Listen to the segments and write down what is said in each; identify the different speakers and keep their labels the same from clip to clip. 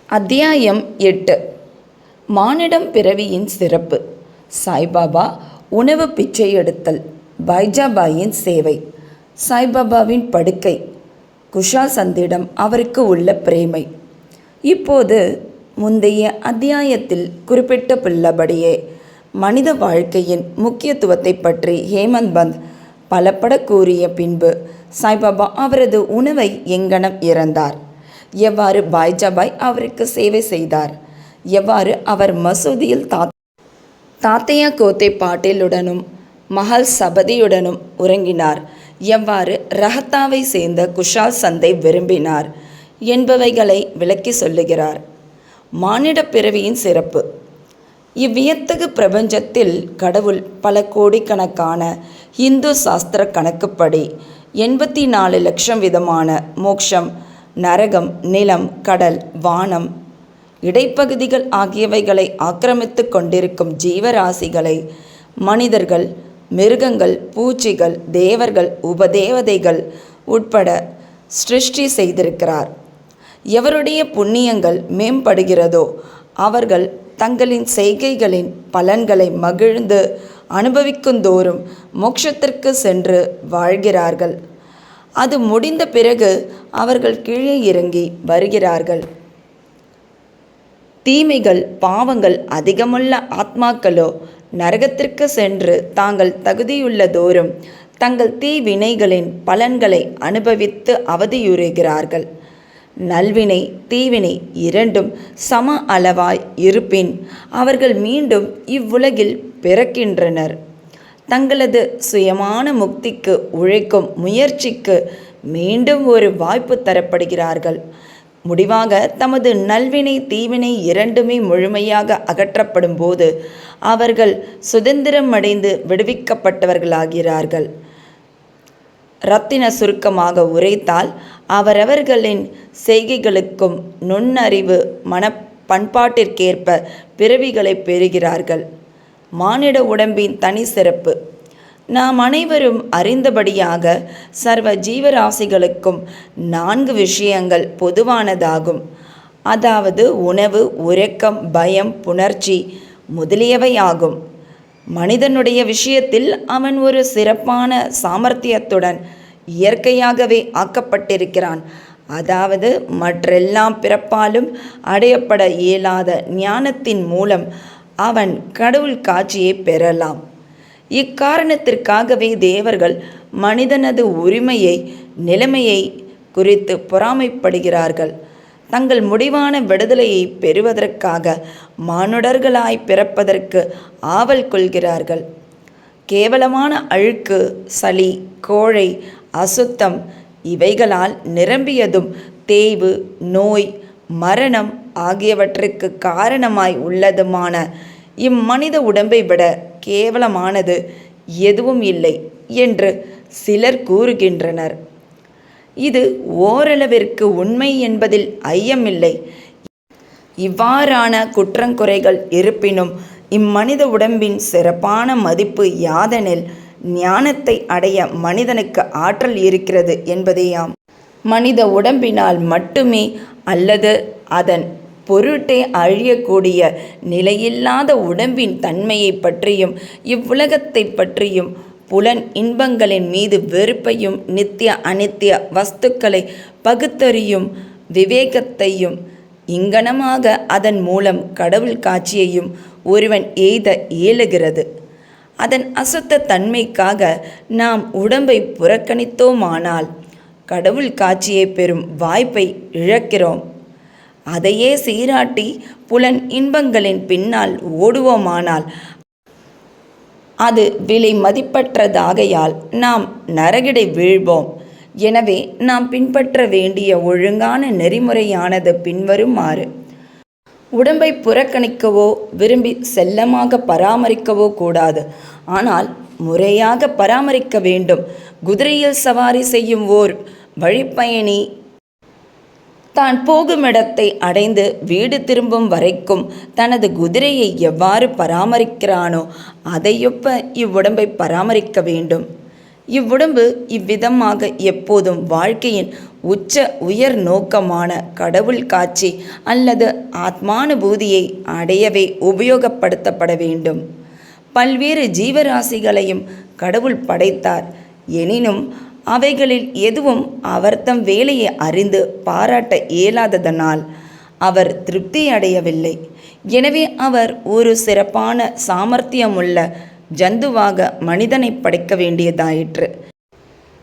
Speaker 1: அத்தியாயம் 8. மானிடம் பிறவியின் சிறப்பு. சாய்பாபா உணவு பிச்சை எடுத்தல். பைஜாபாயின் சேவை. சாய்பாபாவின் படுக்கை. குஷால் சந்திடம் அவருக்கு உள்ள பிரேமை. இப்போது முந்தைய அத்தியாயத்தில் குறிப்பிட்டுள்ளபடியே மனித வாழ்க்கையின் முக்கியத்துவத்தை பற்றி ஹேமந்த் பந்த் பலப்பட கூறிய பின்பு சாய்பாபா அவரது உணவை எங்கனம் இறந்தார், எவ்வாறு பாய்ஜாபாய் அவருக்கு சேவை செய்தார், எவ்வாறு அவர் மசூதியில் தாத்தையா கோத்தே பாட்டீலுடனும் மஹல் சபதியுடனும் உறங்கினார், எவ்வாறு ரஹத்தாவை சேர்ந்த குஷால் சந்தை விரும்பினார் என்பவைகளை விளக்கி சொல்லுகிறார். மானிட பிறவியின் சிறப்பு. இவ்வியத்தகு பிரபஞ்சத்தில் கடவுள் பல கோடிக்கணக்கான இந்து சாஸ்திர கணக்குப்படி 84 லட்சம் விதமான மோக்ஷம், நரகம், நிலம், கடல், வானம், இடைப்பகுதிகள் ஆகியவைகளை ஆக்கிரமித்து கொண்டிருக்கும் ஜீவராசிகளை மனிதர்கள், மிருகங்கள், பூச்சிகள், தேவர்கள், உபதேவதைகள் உட்பட சிருஷ்டி செய்திருக்கிறார். எவருடைய புண்ணியங்கள் மேம்படுகிறதோ அவர்கள் தங்களின் செய்கைகளின் பலன்களை மகிழ்ந்து அனுபவிக்குந்தோறும் மோட்சத்திற்கு சென்று வாழ்கிறார்கள். அது முடிந்த பிறகு அவர்கள் கீழே இறங்கி வருகிறார்கள். தீமைகள், பாவங்கள் அதிகமுள்ள ஆத்மாக்களோ நரகத்திற்கு சென்று தாங்கள் தகுதியுள்ளதோறும் தங்கள் தீவினைகளின் பலன்களை அனுபவித்து அவதியுறுகிறார்கள். நல்வினை, தீவினை இரண்டும் சம அளவாய் இருப்பின் அவர்கள் மீண்டும் இவ்வுலகில் பிறக்கின்றனர். தங்களது சுயமான முக்திக்கு உழைக்கும் முயற்சிக்கு மீண்டும் ஒரு வாய்ப்பு தரப்படுகிறார்கள். முடிவாக தமது நல்வினை, தீவினை இரண்டுமே முழுமையாக அகற்றப்படும் போது அவர்கள் சுதந்திரம் அடைந்து விடுவிக்கப்பட்டவர்களாகிறார்கள். இரத்தின சுருக்கமாக உரைத்தால், அவரவர்களின் செய்கைகளுக்கும் நுண்ணறிவு மன பண்பாட்டிற்கேற்ப பிறவிகளை பெறுகிறார்கள். மானிட உடம்பின் தனி சிறப்பு. நாம் அனைவரும் அறிந்தபடியாக சர்வ ஜீவராசிகளுக்கும் 4 விஷயங்கள் பொதுவானதாகும். அதாவது உணவு, உறக்கம், பயம், புணர்ச்சி முதலியவையாகும். மனிதனுடைய விஷயத்தில் அவன் ஒரு சிறப்பான சாமர்த்தியத்துடன் இயற்கையாகவே ஆக்கப்பட்டிருக்கிறான். அதாவது மற்றெல்லாம் பிறப்பாலும் அடையப்பட இயலாத ஞானத்தின் மூலம் அவன் கடவுள் காட்சியை பெறலாம். இக்காரணத்திற்காகவே தேவர்கள் மனிதனது உரிமையை, நிலைமையை குறித்து பொறாமைப்படுகிறார்கள். தங்கள் முடிவான விடுதலையை பெறுவதற்காக மானுடர்களாய் பிறப்பதற்கு ஆவல் கொள்கிறார்கள். கேவலமான அழுக்கு, சளி, கோழை, அசுத்தம் இவைகளால் நிரம்பியதும் தேய்வு, நோய், மரணம் ஆகியவற்றுக்கு காரணமாய் உள்ளதுமான இம்மனித உடம்பை விட கேவலமானது எதுவும் இல்லை என்று சிலர் கூறுகின்றனர். இது ஓரளவிற்கு உண்மை என்பதில் ஐயமில்லை. இவ்வாறான குற்றங்குறைகள் இருப்பினும் இம்மனித உடம்பின் சிறப்பான மதிப்பு யாதெனில், ஞானத்தை அடைய மனிதனுக்கு ஆற்றல் இருக்கிறது என்பதேயாம். மனித உடம்பினால் மட்டுமே அல்லது அதன் பொருட்டே அழியக்கூடிய நிலையில்லாத உடம்பின் தன்மையை பற்றியும் இவ்வுலகத்தை பற்றியும் புலன் இன்பங்களின் மீது வெறுப்பையும் நித்திய அனித்திய வஸ்துக்களை பகுத்தறியும் விவேகத்தையும் இங்கனமாக அதன் மூலம் கடவுள் காட்சியையும் ஒருவன் எய்த இயலுகிறது. அதன் அசுத்த தன்மைக்காக நாம் உடம்பை புறக்கணித்தோமானால் கடவுள் காட்சியை பெறும் வாய்ப்பை இழக்கிறோம். அதையே சீராட்டி புலன் இன்பங்களின் பின்னால் ஓடுவோமானால் அது விலை மதிப்பற்றதாகையால் நாம் நரகிடை வீழ்வோம். எனவே நாம் பின்பற்ற வேண்டிய ஒழுங்கான நெறிமுறையானது பின்வருமாறு. உடம்பை புறக்கணிக்கவோ விரும்பி செல்லமாக பராமரிக்கவோ கூடாது. ஆனால் முறையாக பராமரிக்க வேண்டும். குதிரையில் சவாரி செய்யும் ஓர் வழிப்பயணி தான் போகுமிடத்தை அடைந்து வீடு திரும்பும் வரைக்கும் தனது குதிரையை எவ்வாறு பராமரிக்கிறானோ அதையொப்ப இவ்வுடம்பை பராமரிக்க வேண்டும். இவ்வுடம்பு இவ்விதமாக எப்போதும் வாழ்க்கையின் உச்ச உயர் நோக்கமான கடவுள் காட்சி அல்லது ஆத்மானுபூதியை அடையவே உபயோகப்படுத்தப்பட வேண்டும். பல்வேறு ஜீவராசிகளையும் கடவுள் படைத்தார். எனினும் அவைகளில் எதுவும் அவர்தம் வேலையை அறிந்து பாராட்ட இயலாததனால் அவர் திருப்தி அடையவில்லை. எனவே அவர் ஒரு சிறப்பான சாமர்த்தியமுள்ள ஜந்துவாக மனிதனை படைக்க வேண்டியதாயிற்று.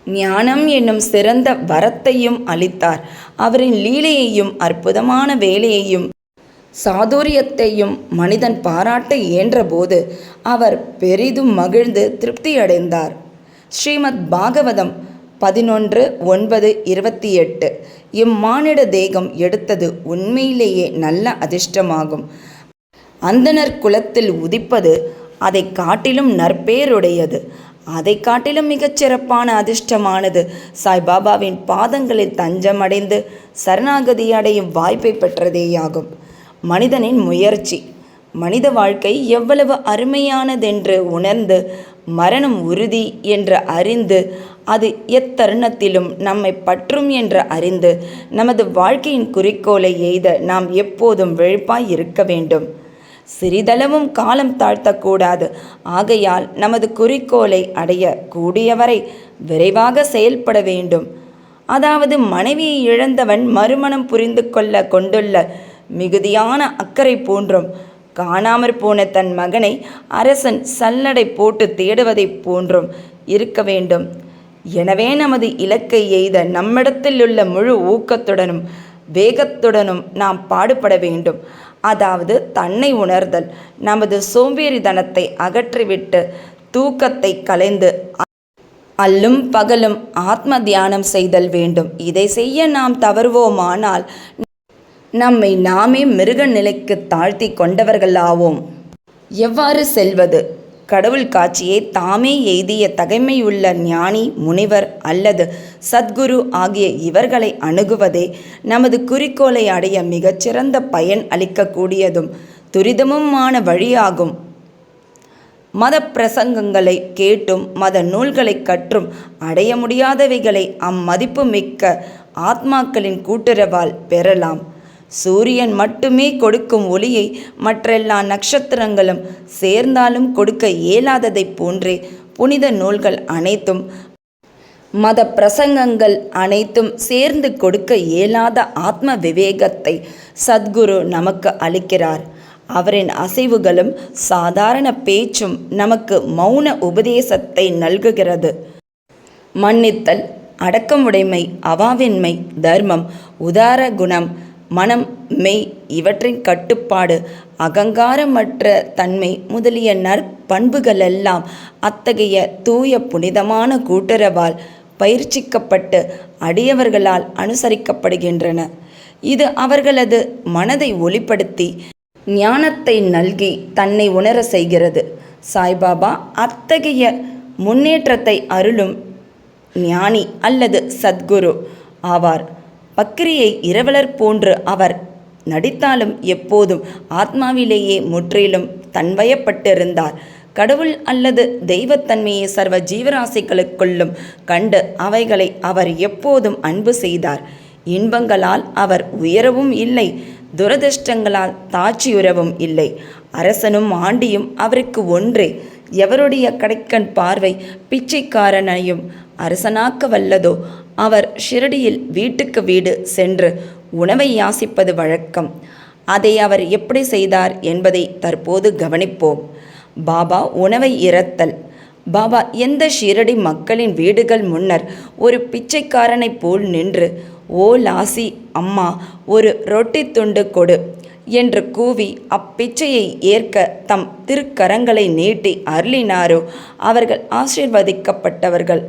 Speaker 1: ஞானம் என்னும் சிறந்த வரத்தையும் அளித்தார். அவரின் லீலையையும் அற்புதமான வேலையையும் சாதுரியத்தையும் மனிதன் பாராட்ட இயன்றபோது அவர் பெரிதும் மகிழ்ந்து திருப்தியடைந்தார். ஸ்ரீமத் பாகவதம் 11:9-28. இம்மானிட தேகம் எடுத்தது உண்மையிலேயே நல்ல அதிர்ஷ்டமாகும். அந்தணர் குலத்தில் உதிப்பது அதை காட்டிலும் நற்பேருடையது. அதை காட்டிலும் மிகச்சிறப்பான அதிர்ஷ்டமானது சாய்பாபாவின் பாதங்களில் தஞ்சமடைந்து சரணாகதி அடையும் வாய்ப்பை பெற்றதேயாகும். மனிதனின் முயற்சி. மனித வாழ்க்கை எவ்வளவு அருமையானதென்று உணர்ந்து மரணம் உறுதி என்று அறிந்து அது எத்தருணத்திலும் நம்மை பற்றும் என்று அறிந்து நமது வாழ்க்கையின் குறிக்கோளை எய்த நாம் எப்போதும் விழிப்பாய் இருக்க வேண்டும். சிறிதளவும் காலம் தாழ்த்தக்கூடாது. ஆகையால் நமது குறிக்கோளை அடைய கூடியவரை விரைவாக செயல்பட வேண்டும். அதாவது மனைவியை இழந்தவன் மறுமணம் புரிந்து கொண்டுள்ள மிகுதியான அக்கறை போன்றும், காணாமற் போன தன் மகனை அரசன் சல்லடை போட்டு தேடுவதைப் போன்றும் இருக்க வேண்டும். எனவே நமது இலக்கை எய்த நம்மிடத்திலுள்ள முழு ஊக்கத்துடனும் வேகத்துடனும் நாம் பாடுபட வேண்டும். அதாவது தன்னை உணர்தல், நமது சோம்பேறித்தனத்தை அகற்றிவிட்டு தூக்கத்தை கலைந்து அல்லும் பகலும் ஆத்ம தியானம் செய்தல் வேண்டும். இதை செய்ய நாம் தவறுவோமானால் நம்மை நாமே மிருக நிலைக்கு தாழ்த்தி கொண்டவர்களாவோம். எவ்வாறு செல்வது? கடவுள் காட்சியை தாமே எய்திய தகைமையுள்ள ஞானி, முனிவர் அல்லது சத்குரு ஆகிய இவர்களை அணுகுவதே நமது குறிக்கோளை அடைய மிகச்சிறந்த பயன் அளிக்கக்கூடியதும் துரிதமுமான வழியாகும். மத பிரசங்கங்களை கேட்டும் மத நூல்களை கற்றும் அடைய முடியாதவைகளை அம்மதிப்பு மிக்க ஆத்மாக்களின் கூட்டுறவால் பெறலாம். சூரியன் மட்டுமே கொடுக்கும் ஒளியை மற்றெல்லா நட்சத்திரங்களும் சேர்ந்தாலும் கொடுக்க இயலாததைப் போன்றே புனித நூல்கள் அனைத்தும் மத பிரசங்கங்கள் அனைத்தும் சேர்ந்து கொடுக்க இயலாத ஆத்ம விவேகத்தை சத்குரு நமக்கு அளிக்கிறார். அவரின் அசைவுகளும் சாதாரண பேச்சும் நமக்கு மௌன உபதேசத்தை நல்குகிறது. மன்னித்தல், அடக்கமுடைமை, அவாவின்மை, தர்மம், உதார குணம், மனம், மெய் இவற்றின் கட்டுப்பாடு, அகங்காரமற்ற தன்மை முதலிய நற்பண்புகளெல்லாம் அத்தகைய தூய புனிதமான கூட்டுறவால் பயிற்சிக்கப்பட்டு அடியவர்களால் அனுசரிக்கப்படுகின்றன. இது அவர்களது மனதை ஒளிப்படுத்தி ஞானத்தை நல்கி தன்னை உணர செய்கிறது. சாய்பாபா அத்தகைய முன்னேற்றத்தை அருளும் ஞானி அல்லது சத்குரு ஆவார். பக்கிரியை இரவலர் போன்று அவர் நடித்தாலும் எப்போதும் ஆத்மாவிலேயே முற்றிலும் தன்வயப்பட்டிருந்தார். கடவுள் அல்லது தெய்வத்தன்மையை சர்வ ஜீவராசிகளுக்குள்ளும் கண்டு அவைகளை அவர் எப்போதும் அன்பு செய்தார். இன்பங்களால் அவர் உயரவும் இல்லை, துரதிர்ஷ்டங்களால் தாட்சியுறவும் இல்லை. அரசனும் ஆண்டியும் அவருக்கு ஒன்றே. எவருடைய கடைக்கண் பார்வை பிச்சைக்காரனையும் அரசனாக்க வல்லதோ அவர் ஷிரடியில் வீட்டுக்கு வீடு சென்று உணவை யாசிப்பது வழக்கம். அதை அவர் எப்படி செய்தார் என்பதை தற்போது கவனிப்போம். பாபா உணவை இறத்தல். பாபா எந்த ஷிரடி மக்களின் வீடுகள் முன்னர் ஒரு பிச்சைக்காரனைப் போல் நின்று, "ஓ லாசி அம்மா, ஒரு ரொட்டி துண்டு கொடு" என்று கூவி அப்பிச்சையை ஏற்க தம் திருக்கரங்களை நீட்டி அருளினாரோ அவர்கள் ஆசீர்வதிக்கப்பட்டவர்கள்.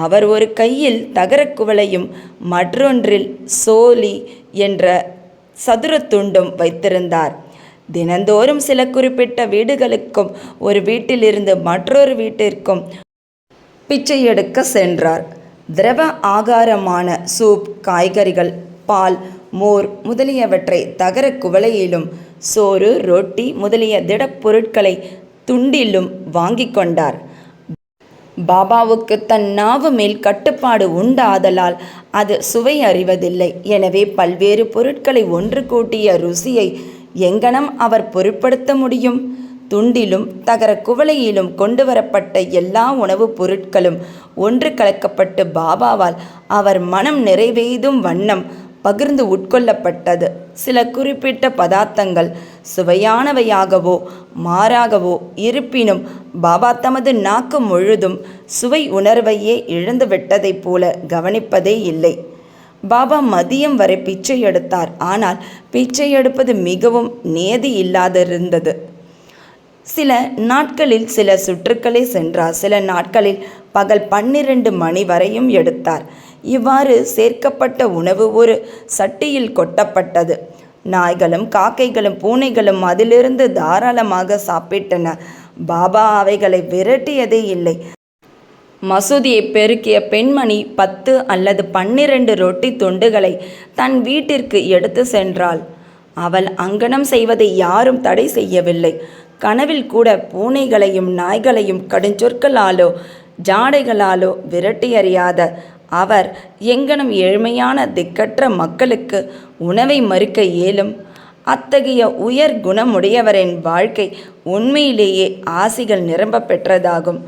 Speaker 1: அவர் ஒரு கையில் தகரக் குவளையும் மற்றொன்றில் சோலி என்ற சதுர துண்டும் வைத்திருந்தார். தினந்தோறும் சில குறிப்பிட்ட வீடுகளுக்கும் ஒரு வீட்டிலிருந்து மற்றொரு வீட்டிற்கும் பிச்சை எடுக்க சென்றார். திரவ ஆகாரமான சூப், காய்கறிகள், பால், மோர் முதலியவற்றை தகர குவளையிலும், சோறு, ரொட்டி முதலிய திடப்பொருட்களை துண்டிலும் வாங்கி கொண்டார். பாபாவுக்கு தன் நாவு மேல் கட்டுப்பாடு உண்டாதலால் அது சுவை அறிவதில்லை. எனவே பல்வேறு பொருட்களை ஒன்று கூட்டிய ருசியை எங்கனம் அவர் பொருட்படுத்த முடியும்? துண்டிலும் தகர குவளையிலும் கொண்டு வரப்பட்ட எல்லா உணவுப் பொருட்களும் ஒன்று கலக்கப்பட்டு பாபாவால் அவர் மனம் நிறைவேதும் வண்ணம் பகிர்ந்து உட்கொள்ளப்பட்டது. சில குறிப்பிட்ட பதார்த்தங்கள் சுவையானவையாகவோ மாறாகவோ இருப்பினும் பாபா தமது நாக்கு முழுதும் சுவை உணர்வையே இழந்து விட்டதைப் போல கவனிப்பதே இல்லை. பாபா மதியம் வரை பிச்சை எடுத்தார். ஆனால் பிச்சை எடுப்பது மிகவும் நியதி இல்லாதிருந்தது. சில நாட்களில் சில சுற்றுக்களை சென்றார். சில நாட்களில் பகல் 12 மணி வரையும் எடுத்தார். இவ்வாறு சேர்க்கப்பட்ட உணவு ஒரு சட்டியில் கொட்டப்பட்டது. நாய்களும் காக்கைகளும் பூனைகளும் அதிலிருந்து தாராளமாக சாப்பிட்டன. பாபா அவைகளை விரட்டியதே இல்லை. மசூதியை பெருக்கிய பெண்மணி 10 அல்லது 12 ரொட்டி துண்டுகளை தன் வீட்டிற்கு எடுத்து சென்றாள். அவள் அங்கனம் செய்வதை யாரும் தடை செய்யவில்லை. கனவில் கூட பூனைகளையும் நாய்களையும் கடுஞ்சொற்களாலோ ஜாடைகளாலோ விரட்டி அறியாத அவர் எங்கனம் ஏழ்மையான திக்கற்ற மக்களுக்கு உணவை மறுக்க இயலும்? அத்தகைய உயர் குணமுடையவரின் வாழ்க்கை உண்மையிலேயே ஆசிகள் நிரம்ப பெற்றதாகும்.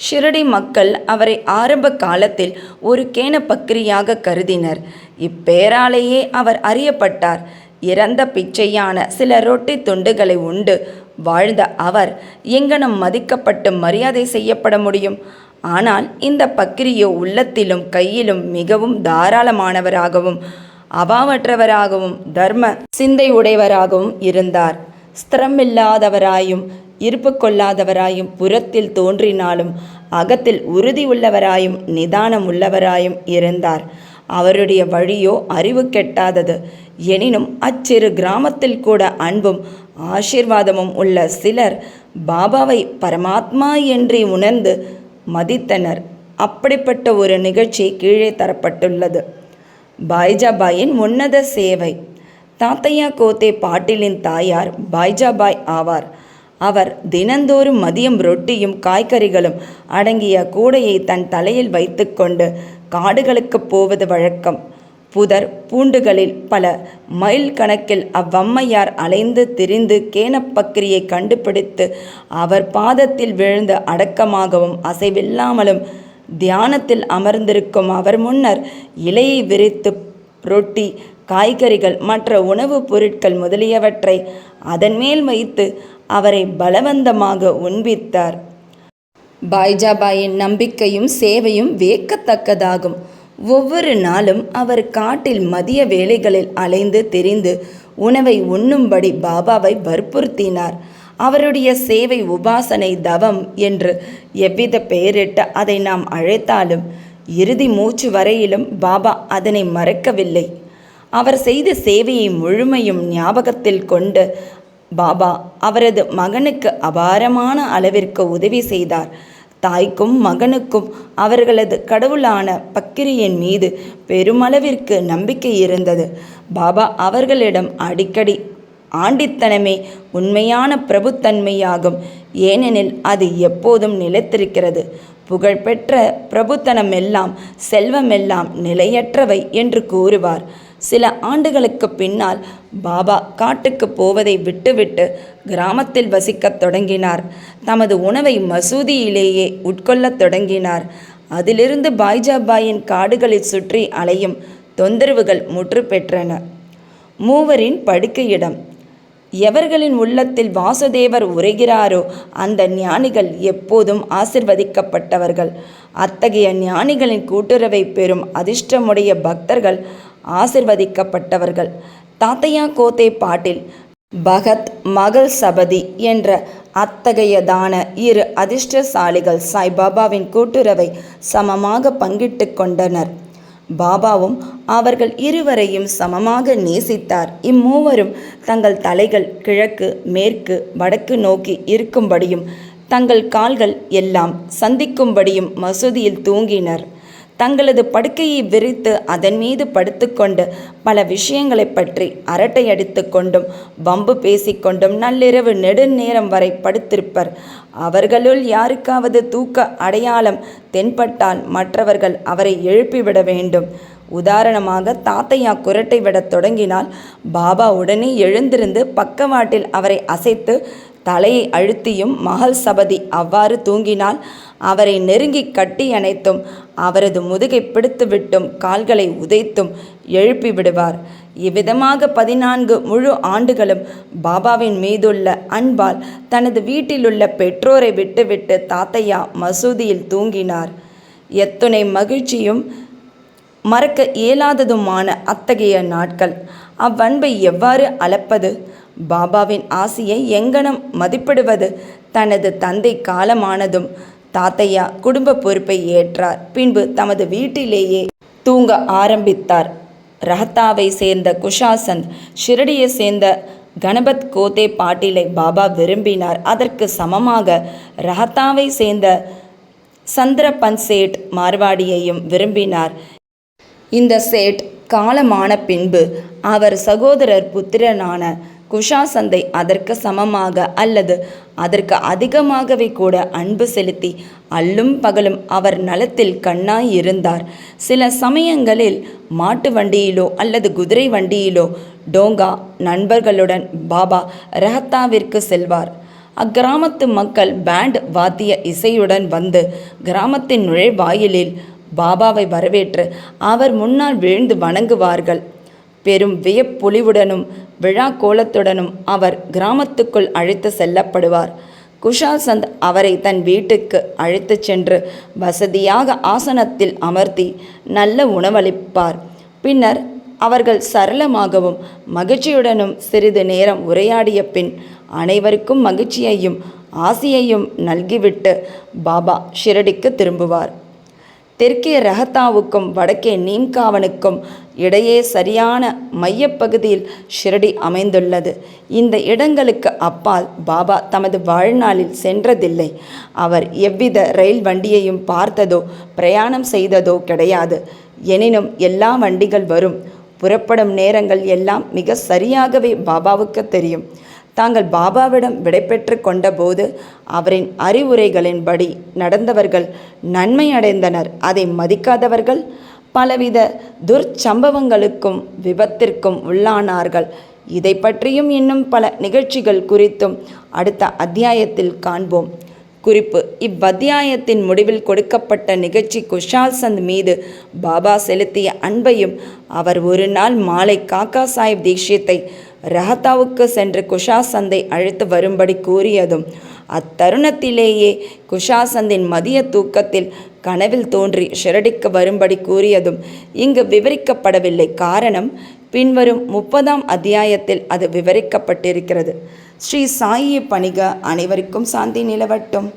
Speaker 1: ஷிரடி மக்கள் அவரை ஆரம்ப காலத்தில் ஒரு கேன பக்கிரியாக கருதினர். இப்பெயராலேயே அவர் அறியப்பட்டார். இறந்த பிச்சையான சில ரொட்டி துண்டுகளை உண்டு வாழ்ந்த அவர் எங்கனம் மதிக்கப்பட்டு மரியாதை செய்யப்பட முடியும்? ஆனால் இந்த பக்கிரியோ உள்ளத்திலும் கையிலும் மிகவும் தாராளமானவராகவும் அபாவற்றவராகவும் தர்ம சிந்தை உடையவராகவும் இருந்தார். ஸ்திரமில்லாதவராயும் இருப்பு கொள்ளாதவராயும் புறத்தில் தோன்றினாலும் அகத்தில் உறுதி உள்ளவராயும் நிதானம் உள்ளவராயும் இருந்தார். அவருடைய வழியோ அறிவு கெட்டாதது. எனினும் அச்சிறு கிராமத்தில் கூட அன்பும் ஆசீர்வாதமும் உள்ள சிலர் பாபாவை பரமாத்மா என்றே உணர்ந்து மதித்தனர். அப்படிப்பட்ட ஒரு நிகழ்ச்சி கீழே தரப்பட்டுள்ளது. பாய்ஜாபாயின் உன்னத சேவை. தாத்தையா கோத்தே பாட்டிலின் தாயார் பாய்ஜாபாய் ஆவார். அவர் தினந்தோறும் மதியம் ரொட்டியும் காய்கறிகளும் அடங்கிய கூடையை தன் தலையில் வைத்துக்கொண்டு காடுகளுக்கு போவது வழக்கம். புதர் பூண்டுகளில் பல மைல் கணக்கில் அவ்வம்மையார் அலைந்து திரிந்து கேனப்பக்கிரியை கண்டுபிடித்து அவர் பாதத்தில் விழுந்து அடக்கமாகவும் அசைவில்லாமலும் தியானத்தில் அமர்ந்திருக்கும் அவர் முன்னர் இலையை விரித்து ரொட்டி காய்கறிகள் மற்ற உணவுப் பொருட்கள் முதலியவற்றை அதன் மேல் வைத்து அவரை பலவந்தமாக உண்பித்தார். பாய்ஜாபாயின் நம்பிக்கையும் சேவையும் வியக்கத்தக்கதாகும். ஒவ்வொரு நாளும் அவர் காட்டில் மதிய வேளைகளில் அலைந்து திரிந்து உணவை உண்ணும்படி பாபாவை வற்புறுத்தினார். அவருடைய சேவை உபாசனை தவம் என்று எவ்வித பெயரிட்டு அதை நாம் அழைத்தாலும் இறுதி மூச்சு வரையிலும் பாபா அதனை மறக்கவில்லை. அவர் செய்த சேவையை முழுமையும் ஞாபகத்தில் கொண்டு பாபா அவரது மகனுக்கு அபாரமான அளவிற்கு உதவி செய்தார். தாய்க்கும் மகனுக்கும் அவர்களது கடவுளான பக்கிரியின் மீது பெருமளவிற்கு நம்பிக்கை இருந்தது. பாபா அவர்களிடம் அடிக்கடி ஆண்டித்தனமே உண்மையான பிரபுத்தன்மையாகும், ஏனெனில் அது எப்போதும் நிலைத்திருக்கிறது. புகழ்பெற்ற பிரபுத்தனமெல்லாம் செல்வமெல்லாம் நிலையற்றவை என்று கூறுவார். சில ஆண்டுகளுக்கு பின்னால் பாபா காட்டுக்கு போவதை விட்டுவிட்டு கிராமத்தில் வசிக்கத் தொடங்கினார். தமது உணவை மசூதியிலேயே உட்கொள்ளத் தொடங்கினார். அதிலிருந்து பாய்ஜாபாயின் காடுகளில் சுற்றி அலையும் தொந்தரவுகள் முற்று பெற்றன. மூவரின் படுக்கையிடம். எவர்களின் உள்ளத்தில் வாசுதேவர் உரைகிறாரோ அந்த ஞானிகள் எப்போதும் ஆசிர்வதிக்கப்பட்டவர்கள். அத்தகைய ஞானிகளின் கூட்டுறவை பெறும் அதிர்ஷ்டமுடைய பக்தர்கள் ஆசிர்வதிக்கப்பட்டவர்கள். தாத்தையா கோத்தே பாட்டில் பகத் மகள் சபதி என்ற அத்தகையதான இரு அதிர்ஷ்டசாலிகள் சாய்பாபாவின் கூட்டுறவை சமமாக பங்கிட்டு கொண்டனர். பாபாவும் அவர்கள் இருவரையும் சமமாக நேசித்தார். இம்மூவரும் தங்கள் தலைகள் கிழக்கு மேற்கு வடக்கு நோக்கி இருக்கும்படியும் தங்கள் கால்கள் எல்லாம் சந்திக்கும்படியும் மசூதியில் தூங்கினர். தங்களது படுக்கையை விரித்து அதன் மீது படுத்துக்கொண்டு பல விஷயங்களை பற்றி அரட்டை அடித்து கொண்டும் வம்பு பேசிக்கொண்டும் நள்ளிரவு நெடுநேரம் வரை படுத்திருப்பர். அவர்களுள் யாருக்காவது தூக்க அடையாளம் தென்பட்டால் மற்றவர்கள் அவரை எழுப்பிவிட வேண்டும். உதாரணமாக, தாத்தையா குரட்டை விடத் தொடங்கினால் பாபா உடனே எழுந்திருந்து பக்கவாட்டில் அவரை அசைத்து தலையை அழுத்தியும், மகள் சபதி அவ்வாறு தூங்கினால் அவரை நெருங்கி கட்டி அணைத்தும் அவரது முதுகை பிடித்துவிட்டும் கால்களை உதைத்தும் எழுப்பி விடுவார். இவ்விதமாக 14 முழு ஆண்டுகளும் பாபாவின் மீதுள்ள அன்பால் தனது வீட்டிலுள்ள பெற்றோரை விட்டுவிட்டு தாத்தையா மசூதியில் தூங்கினார். எத்துணை மகிழ்ச்சியும் மறக்க இயலாததுமான அத்தகைய நாட்கள்! அவ்வன்பை எவ்வாறு அளப்பது? பாபாவின் ஆசியை எங்கனம் மதிப்பிடுவது? தனது தந்தை காலமானதும் தாத்தையா குடும்ப பொறுப்பை ஏற்றார். பின்பு தமது வீட்டிலேயே தூங்க ஆரம்பித்தார். ரஹத்தாவை சேர்ந்த குஷாசந்த், ஷிரடியை சேர்ந்த கணபத் கோதே பாட்டீலை பாபா விரும்பினார். அதற்கு சமமாக ரஹத்தாவை சேர்ந்த சந்திரபந்த் சேட் மார்வாடியையும் விரும்பினார். இந்த சேட் காலமான பின்பு அவர் சகோதரர் புத்திரனான குஷாசந்தை அதற்கு சமமாக அல்லது அதற்கு அதிகமாகவே கூட அன்பு செலுத்தி அல்லும் பகலும் அவர் நலத்தில் கண்ணாய் இருந்தார். சில சமயங்களில் மாட்டு வண்டியிலோ அல்லது குதிரை வண்டியிலோ டோங்கா நண்பர்களுடன் பாபா ரஹத்தாவிற்கு செல்வார். அக்கிராமத்து மக்கள் பேண்ட் வாத்திய இசையுடன் வந்து கிராமத்தின் நுழைவாயிலில் பாபாவை வரவேற்று அவர் முன்னால் விழுந்து வணங்குவார்கள். பெரும் வியப்பொலிவுடனும் விழா கோலத்துடனும் அவர் கிராமத்துக்குள் அழைத்து செல்லப்படுவார். குஷாசந்த் அவரை தன் வீட்டுக்கு அழைத்து சென்று வசதியாக ஆசனத்தில் அமர்த்தி நல்ல உணவளிப்பார். பின்னர் அவர்கள் சரளமாகவும் மகிழ்ச்சியுடனும் சிறிது நேரம் உரையாடிய பின் அனைவருக்கும் மகிழ்ச்சியையும் ஆசியையும் நல்கிவிட்டு பாபா ஷிரடிக்கு திரும்புவார். தெற்கே ரஹத்தாவுக்கும் வடக்கே நீம்காவனுக்கும் இடையே சரியான மையப்பகுதியில் ஷிரடி அமைந்துள்ளது. இந்த இடங்களுக்கு அப்பால் பாபா தமது வாழ்நாளில் சென்றதில்லை. அவர் எவ்வித ரயில் வண்டியையும் பார்த்ததோ பிரயாணம் செய்ததோ கிடையாது. எனினும் எல்லா வண்டிகள் வரும் புறப்படும் நேரங்கள் எல்லாம் மிக சரியாகவே பாபாவுக்கு தெரியும். தாங்கள் பாபாவிடம் விடைபெற்று கொண்டபோது அவரின் அறிவுரைகளின்படி நடந்தவர்கள் நன்மை அடைந்தனர். அதை மதிக்காதவர்கள் பலவித துர்ச்சம்பவங்களுக்கும் விபத்திற்கும் உள்ளானார்கள். இதை பற்றியும் இன்னும் பல நிகழ்ச்சிகள் குறித்தும் அடுத்த அத்தியாயத்தில் காண்போம். குறிப்பு: இவ்வத்தியாயத்தின் முடிவில் கொடுக்கப்பட்ட நிகழ்ச்சி குஷால்சந்த் மீது பாபா செலுத்திய அன்பையும் அவர் ஒரு நாள் மாலை காக்கா சாஹிப் தீக்ஷித்தை ரஹத்தாவுக்கு சென்று குஷாசந்தை அழைத்து வரும்படி கூறியதும், அத்தருணத்திலேயே குஷாசந்தின் மதிய தூக்கத்தில் கனவில் தோன்றி ஷிரடிக்கு வரும்படி கூறியதும் இங்கு விவரிக்கப்படவில்லை. காரணம், பின்வரும் 30ஆம் அத்தியாயத்தில் அது விவரிக்கப்பட்டிருக்கிறது. ஸ்ரீ சாயியை பணிக. அனைவருக்கும் சாந்தி நிலவட்டும்.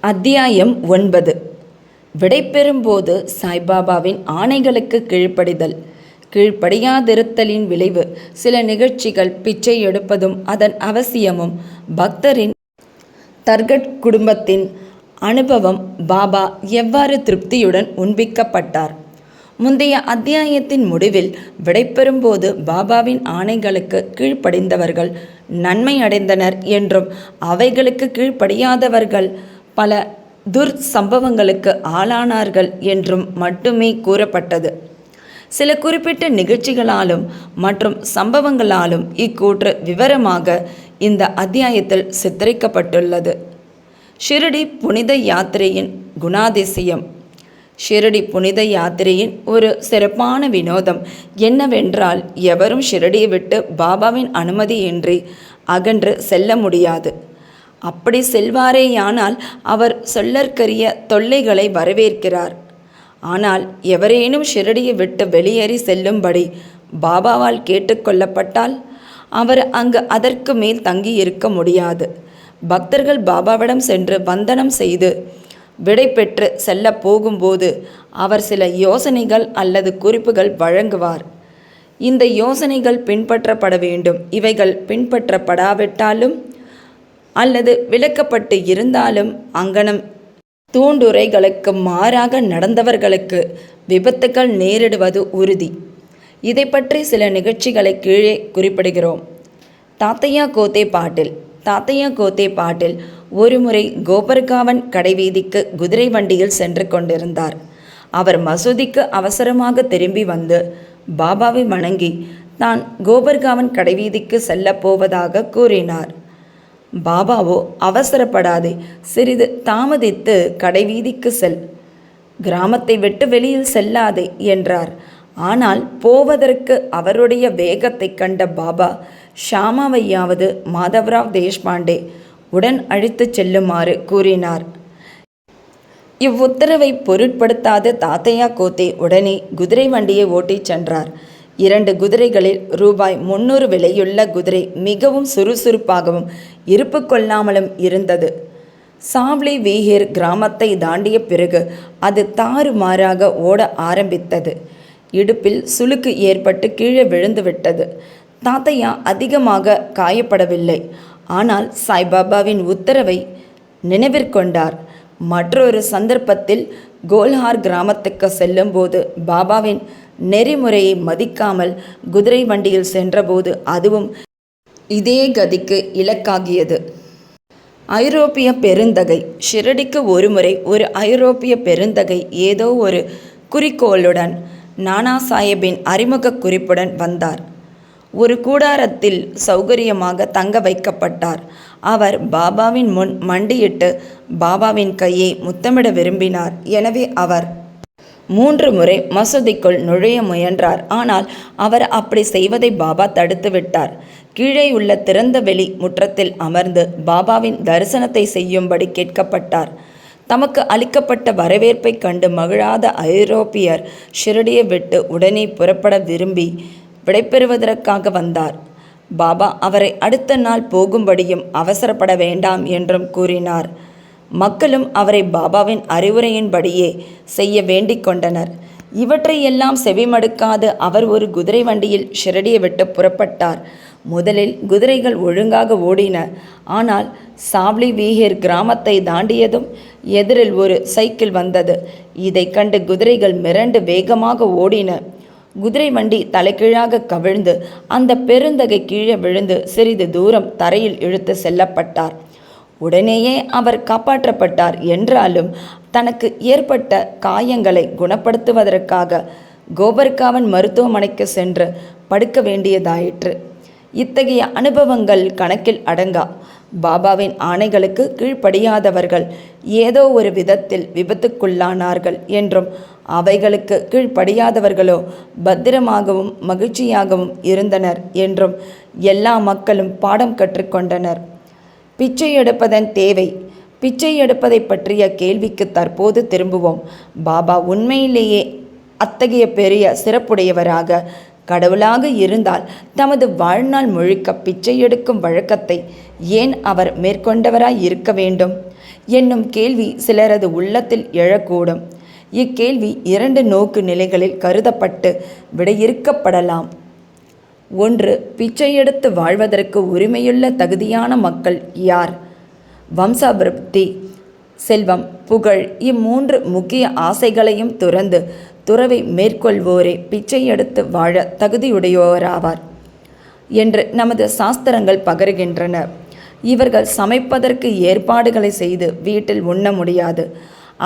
Speaker 1: அத்தியாயம் 9. விடைபெறும்போது சாய்பாபாவின் ஆணைகளுக்கு கீழ்ப்படிதல். கீழ்ப்படியாதிருத்தலின் விளைவு. சில நிகழ்ச்சிகள், பிச்சை எடுப்பதும் அதன் அவசியமும், பக்தரின் தர்கட் குடும்பத்தின் அனுபவம், பாபா எவ்வாறு திருப்தியுடன் உண்பிக்கப்பட்டார். முந்தைய அத்தியாயத்தின் முடிவில் விடைபெறும்போது பாபாவின் ஆணைகளுக்கு கீழ்ப்படிந்தவர்கள் நன்மை அடைந்தனர் என்றும் அவைகளுக்கு கீழ்ப்படியாதவர்கள் பல துர்சம்பவங்களுக்கு ஆளானார்கள் என்றும் மட்டுமே கூறப்பட்டது. சில குறிப்பிட்ட நிகழ்ச்சிகளாலும் மற்றும் சம்பவங்களாலும் இக்கூற்று விவரமாக இந்த அத்தியாயத்தில் சித்தரிக்கப்பட்டுள்ளது. ஷிரடி புனித யாத்திரையின் குணாதிசயம். ஷிரடி புனித யாத்திரையின் ஒரு சிறப்பான வினோதம் என்னவென்றால், எவரும் ஷிரடியை விட்டு பாபாவின் அனுமதியின்றி அகன்று செல்ல முடியாது. அப்படி செல்வாரேயானால் அவர் சொல்லற்கரிய தொல்லைகளை வரவேற்கிறார். ஆனால் எவரேனும் ஷிரடியை விட்டு வெளியேறி செல்லும்படி பாபாவால் கேட்டுக்கொள்ளப்பட்டால் அவர் அங்கு அதற்கு மேல் தங்கி இருக்க முடியாது. பக்தர்கள் பாபாவிடம் சென்று வந்தனம் செய்து விடை பெற்று செல்ல போகும்போது அவர் சில யோசனைகள் அல்லது குறிப்புகள் வழங்குவார். இந்த யோசனைகள் பின்பற்றப்பட வேண்டும். இவைகள் பின்பற்றப்படாவிட்டாலும் அல்லது விலக்கப்பட்டு இருந்தாலும் அங்கனம் தூண்டுரைகளுக்கு மாறாக நடந்தவர்களுக்கு விபத்துக்கள் நேரிடுவது உறுதி. இதை பற்றி சில நிகழ்ச்சிகளை கீழே குறிப்பிடுகிறோம். தாத்தையா கோத்தே பாட்டில் ஒருமுறை கோபர்காவன் கடைவீதிக்கு குதிரை வண்டியில் சென்று கொண்டிருந்தார். அவர் மசூதிக்கு அவசரமாக திரும்பி வந்து பாபாவை வணங்கி தான் கோபர்காவன் கடைவீதிக்கு செல்லப் போவதாக கூறினார். பாபாவோ, அவசரப்படாதே, சிறிது தாமதித்து கடைவீதிக்கு செல், கிராமத்தை விட்டு வெளியில் செல்லாதே என்றார். ஆனால் போவதற்கு அவருடைய வேகத்தை கண்ட பாபா ஷாமாவையாவது மாதவராவ் தேஷ்பாண்டே உடன் அழைத்துச் செல்லுமாறு கூறினார். இவ்வுத்தரவை பொருட்படுத்தாத தாத்தையா கோத்தே உடனே குதிரை வண்டியை ஓட்டிச் சென்றார். 2 குதிரைகளில் ரூபாய் 300 விலையுள்ள குதிரை மிகவும் சுறுசுறுப்பாகவும் இருப்பு கொள்ளாமலும் இருந்தது. சாவ்லி வீஹிர் கிராமத்தை தாண்டிய பிறகு அது தாறுமாறாக ஓட ஆரம்பித்தது. இடுப்பில் சுளுக்கு ஏற்பட்டு கீழே விழுந்துவிட்டது. தாத்தையா அதிகமாக காயப்படவில்லை. ஆனால் சாய்பாபாவின் உத்தரவை நினைவிற்கொண்டார். மற்றொரு சந்தர்ப்பத்தில் கோல்ஹார் கிராமத்துக்கு செல்லும்போது பாபாவின் நெறிமுறையை மதிக்காமல் குதிரை வண்டியில் சென்றபோது அதுவும் இதே கதிக்கு இலக்காகியது. ஐரோப்பிய பெருந்தகை ஷிரடிக்கு ஒருமுறை ஒரு ஐரோப்பிய பெருந்தகை ஏதோ ஒரு குறிக்கோளுடன் நானா சாஹிப்பின் அறிமுக குறிப்புடன் வந்தார். ஒரு கூடாரத்தில் சௌகரியமாக தங்க வைக்கப்பட்டார். அவர் பாபாவின் முன் மண்டியிட்டு பாபாவின் கையை முத்தமிட விரும்பினார். எனவே அவர் 3 முறை மசூதிக்குள் நுழைய முயன்றார். ஆனால் அவர் அப்படி செய்வதை பாபா தடுத்து விட்டார். கீழே உள்ள திறந்த வெளி முற்றத்தில் அமர்ந்து பாபாவின் தரிசனத்தை செய்யும்படி கேட்கப்பட்டார். தமக்கு அளிக்கப்பட்ட வரவேற்பை கண்டு மகிழாத ஐரோப்பியர் ஷிரடியை விட்டு உடனே புறப்பட விரும்பி விடைபெறுவதற்காக வந்தார். பாபா அவரை அடுத்த நாள் போகும்படியும் அவசரப்பட வேண்டாம் என்றும் கூறினார். மக்களும் அவரை பாபாவின் அறிவுரையின்படியே செய்ய வேண்டிக் கொண்டனர். இவற்றையெல்லாம் செவிமடுக்காது அவர் ஒரு குதிரை வண்டியில் ஷிரடியை விட்டு புறப்பட்டார். முதலில் குதிரைகள் ஒழுங்காக ஓடின. ஆனால் சாவ்லி வீஹிர் கிராமத்தை தாண்டியதும் எதிரில் ஒரு சைக்கிள் வந்தது. இதை கண்டு குதிரைகள் மிரண்டு வேகமாக ஓடின. குதிரை வண்டி தலைகீழாக கவிழ்ந்து அந்த பெருந்தகை கீழே விழுந்து சிறிது தூரம் தரையில் இழுத்து செல்லப்பட்டார். உடனேயே அவர் காப்பாற்றப்பட்டார். என்றாலும் தனக்கு ஏற்பட்ட காயங்களை குணப்படுத்துவதற்காக கோபர்காவன் மருத்துவமனைக்கு சென்று படுக்க வேண்டியதாயிற்று. இத்தகைய அனுபவங்கள் கணக்கில் அடங்கா. பாபாவின் ஆணைகளுக்கு கீழ்ப்படியாதவர்கள் ஏதோ ஒரு விதத்தில் விபத்துக்குள்ளானார்கள் என்றும் அவைகளுக்கு கீழ்ப்படியாதவர்களோ பத்திரமாகவும் மகிழ்ச்சியாகவும் இருந்தனர் என்றும் எல்லா மக்களும் பாடம் கற்றுக்கொண்டனர். பிச்சை எடுப்பதன் தேவை. பிச்சை எடுப்பதை பற்றிய கேள்விக்கு தற்போது திரும்புவோம். பாபா உண்மையிலேயே அத்தகைய பெரிய சிறப்புடையவராக கடவுளாக இருந்தால் தமது வாழ்நாள் முழுக்க பிச்சை எடுக்கும் வழக்கத்தை ஏன் அவர் மேற்கொண்டவராய் இருக்க வேண்டும் என்னும் கேள்வி சிலரது உள்ளத்தில் எழக்கூடும். இக்கேள்வி 2 நோக்கு நிலைகளில் கருதப்பட்டு விடையிறுக்கப்படலாம். 1. பிச்சை எடுத்து வாழ்வதற்கு உரிமையுள்ள தகுதியான மக்கள் யார்? வம்சாபிருத்தி, செல்வம், புகழ் இம்மூன்று முக்கிய ஆசைகளையும் துறந்து துறவை மேற்கொள்வோரே பிச்சை எடுத்து வாழ தகுதியுடையோராவார் என்று நமது சாஸ்திரங்கள் பகருகின்றன. இவர்கள் சமைப்பதற்கு ஏற்பாடுகளை செய்து வீட்டில் உண்ண முடியாது.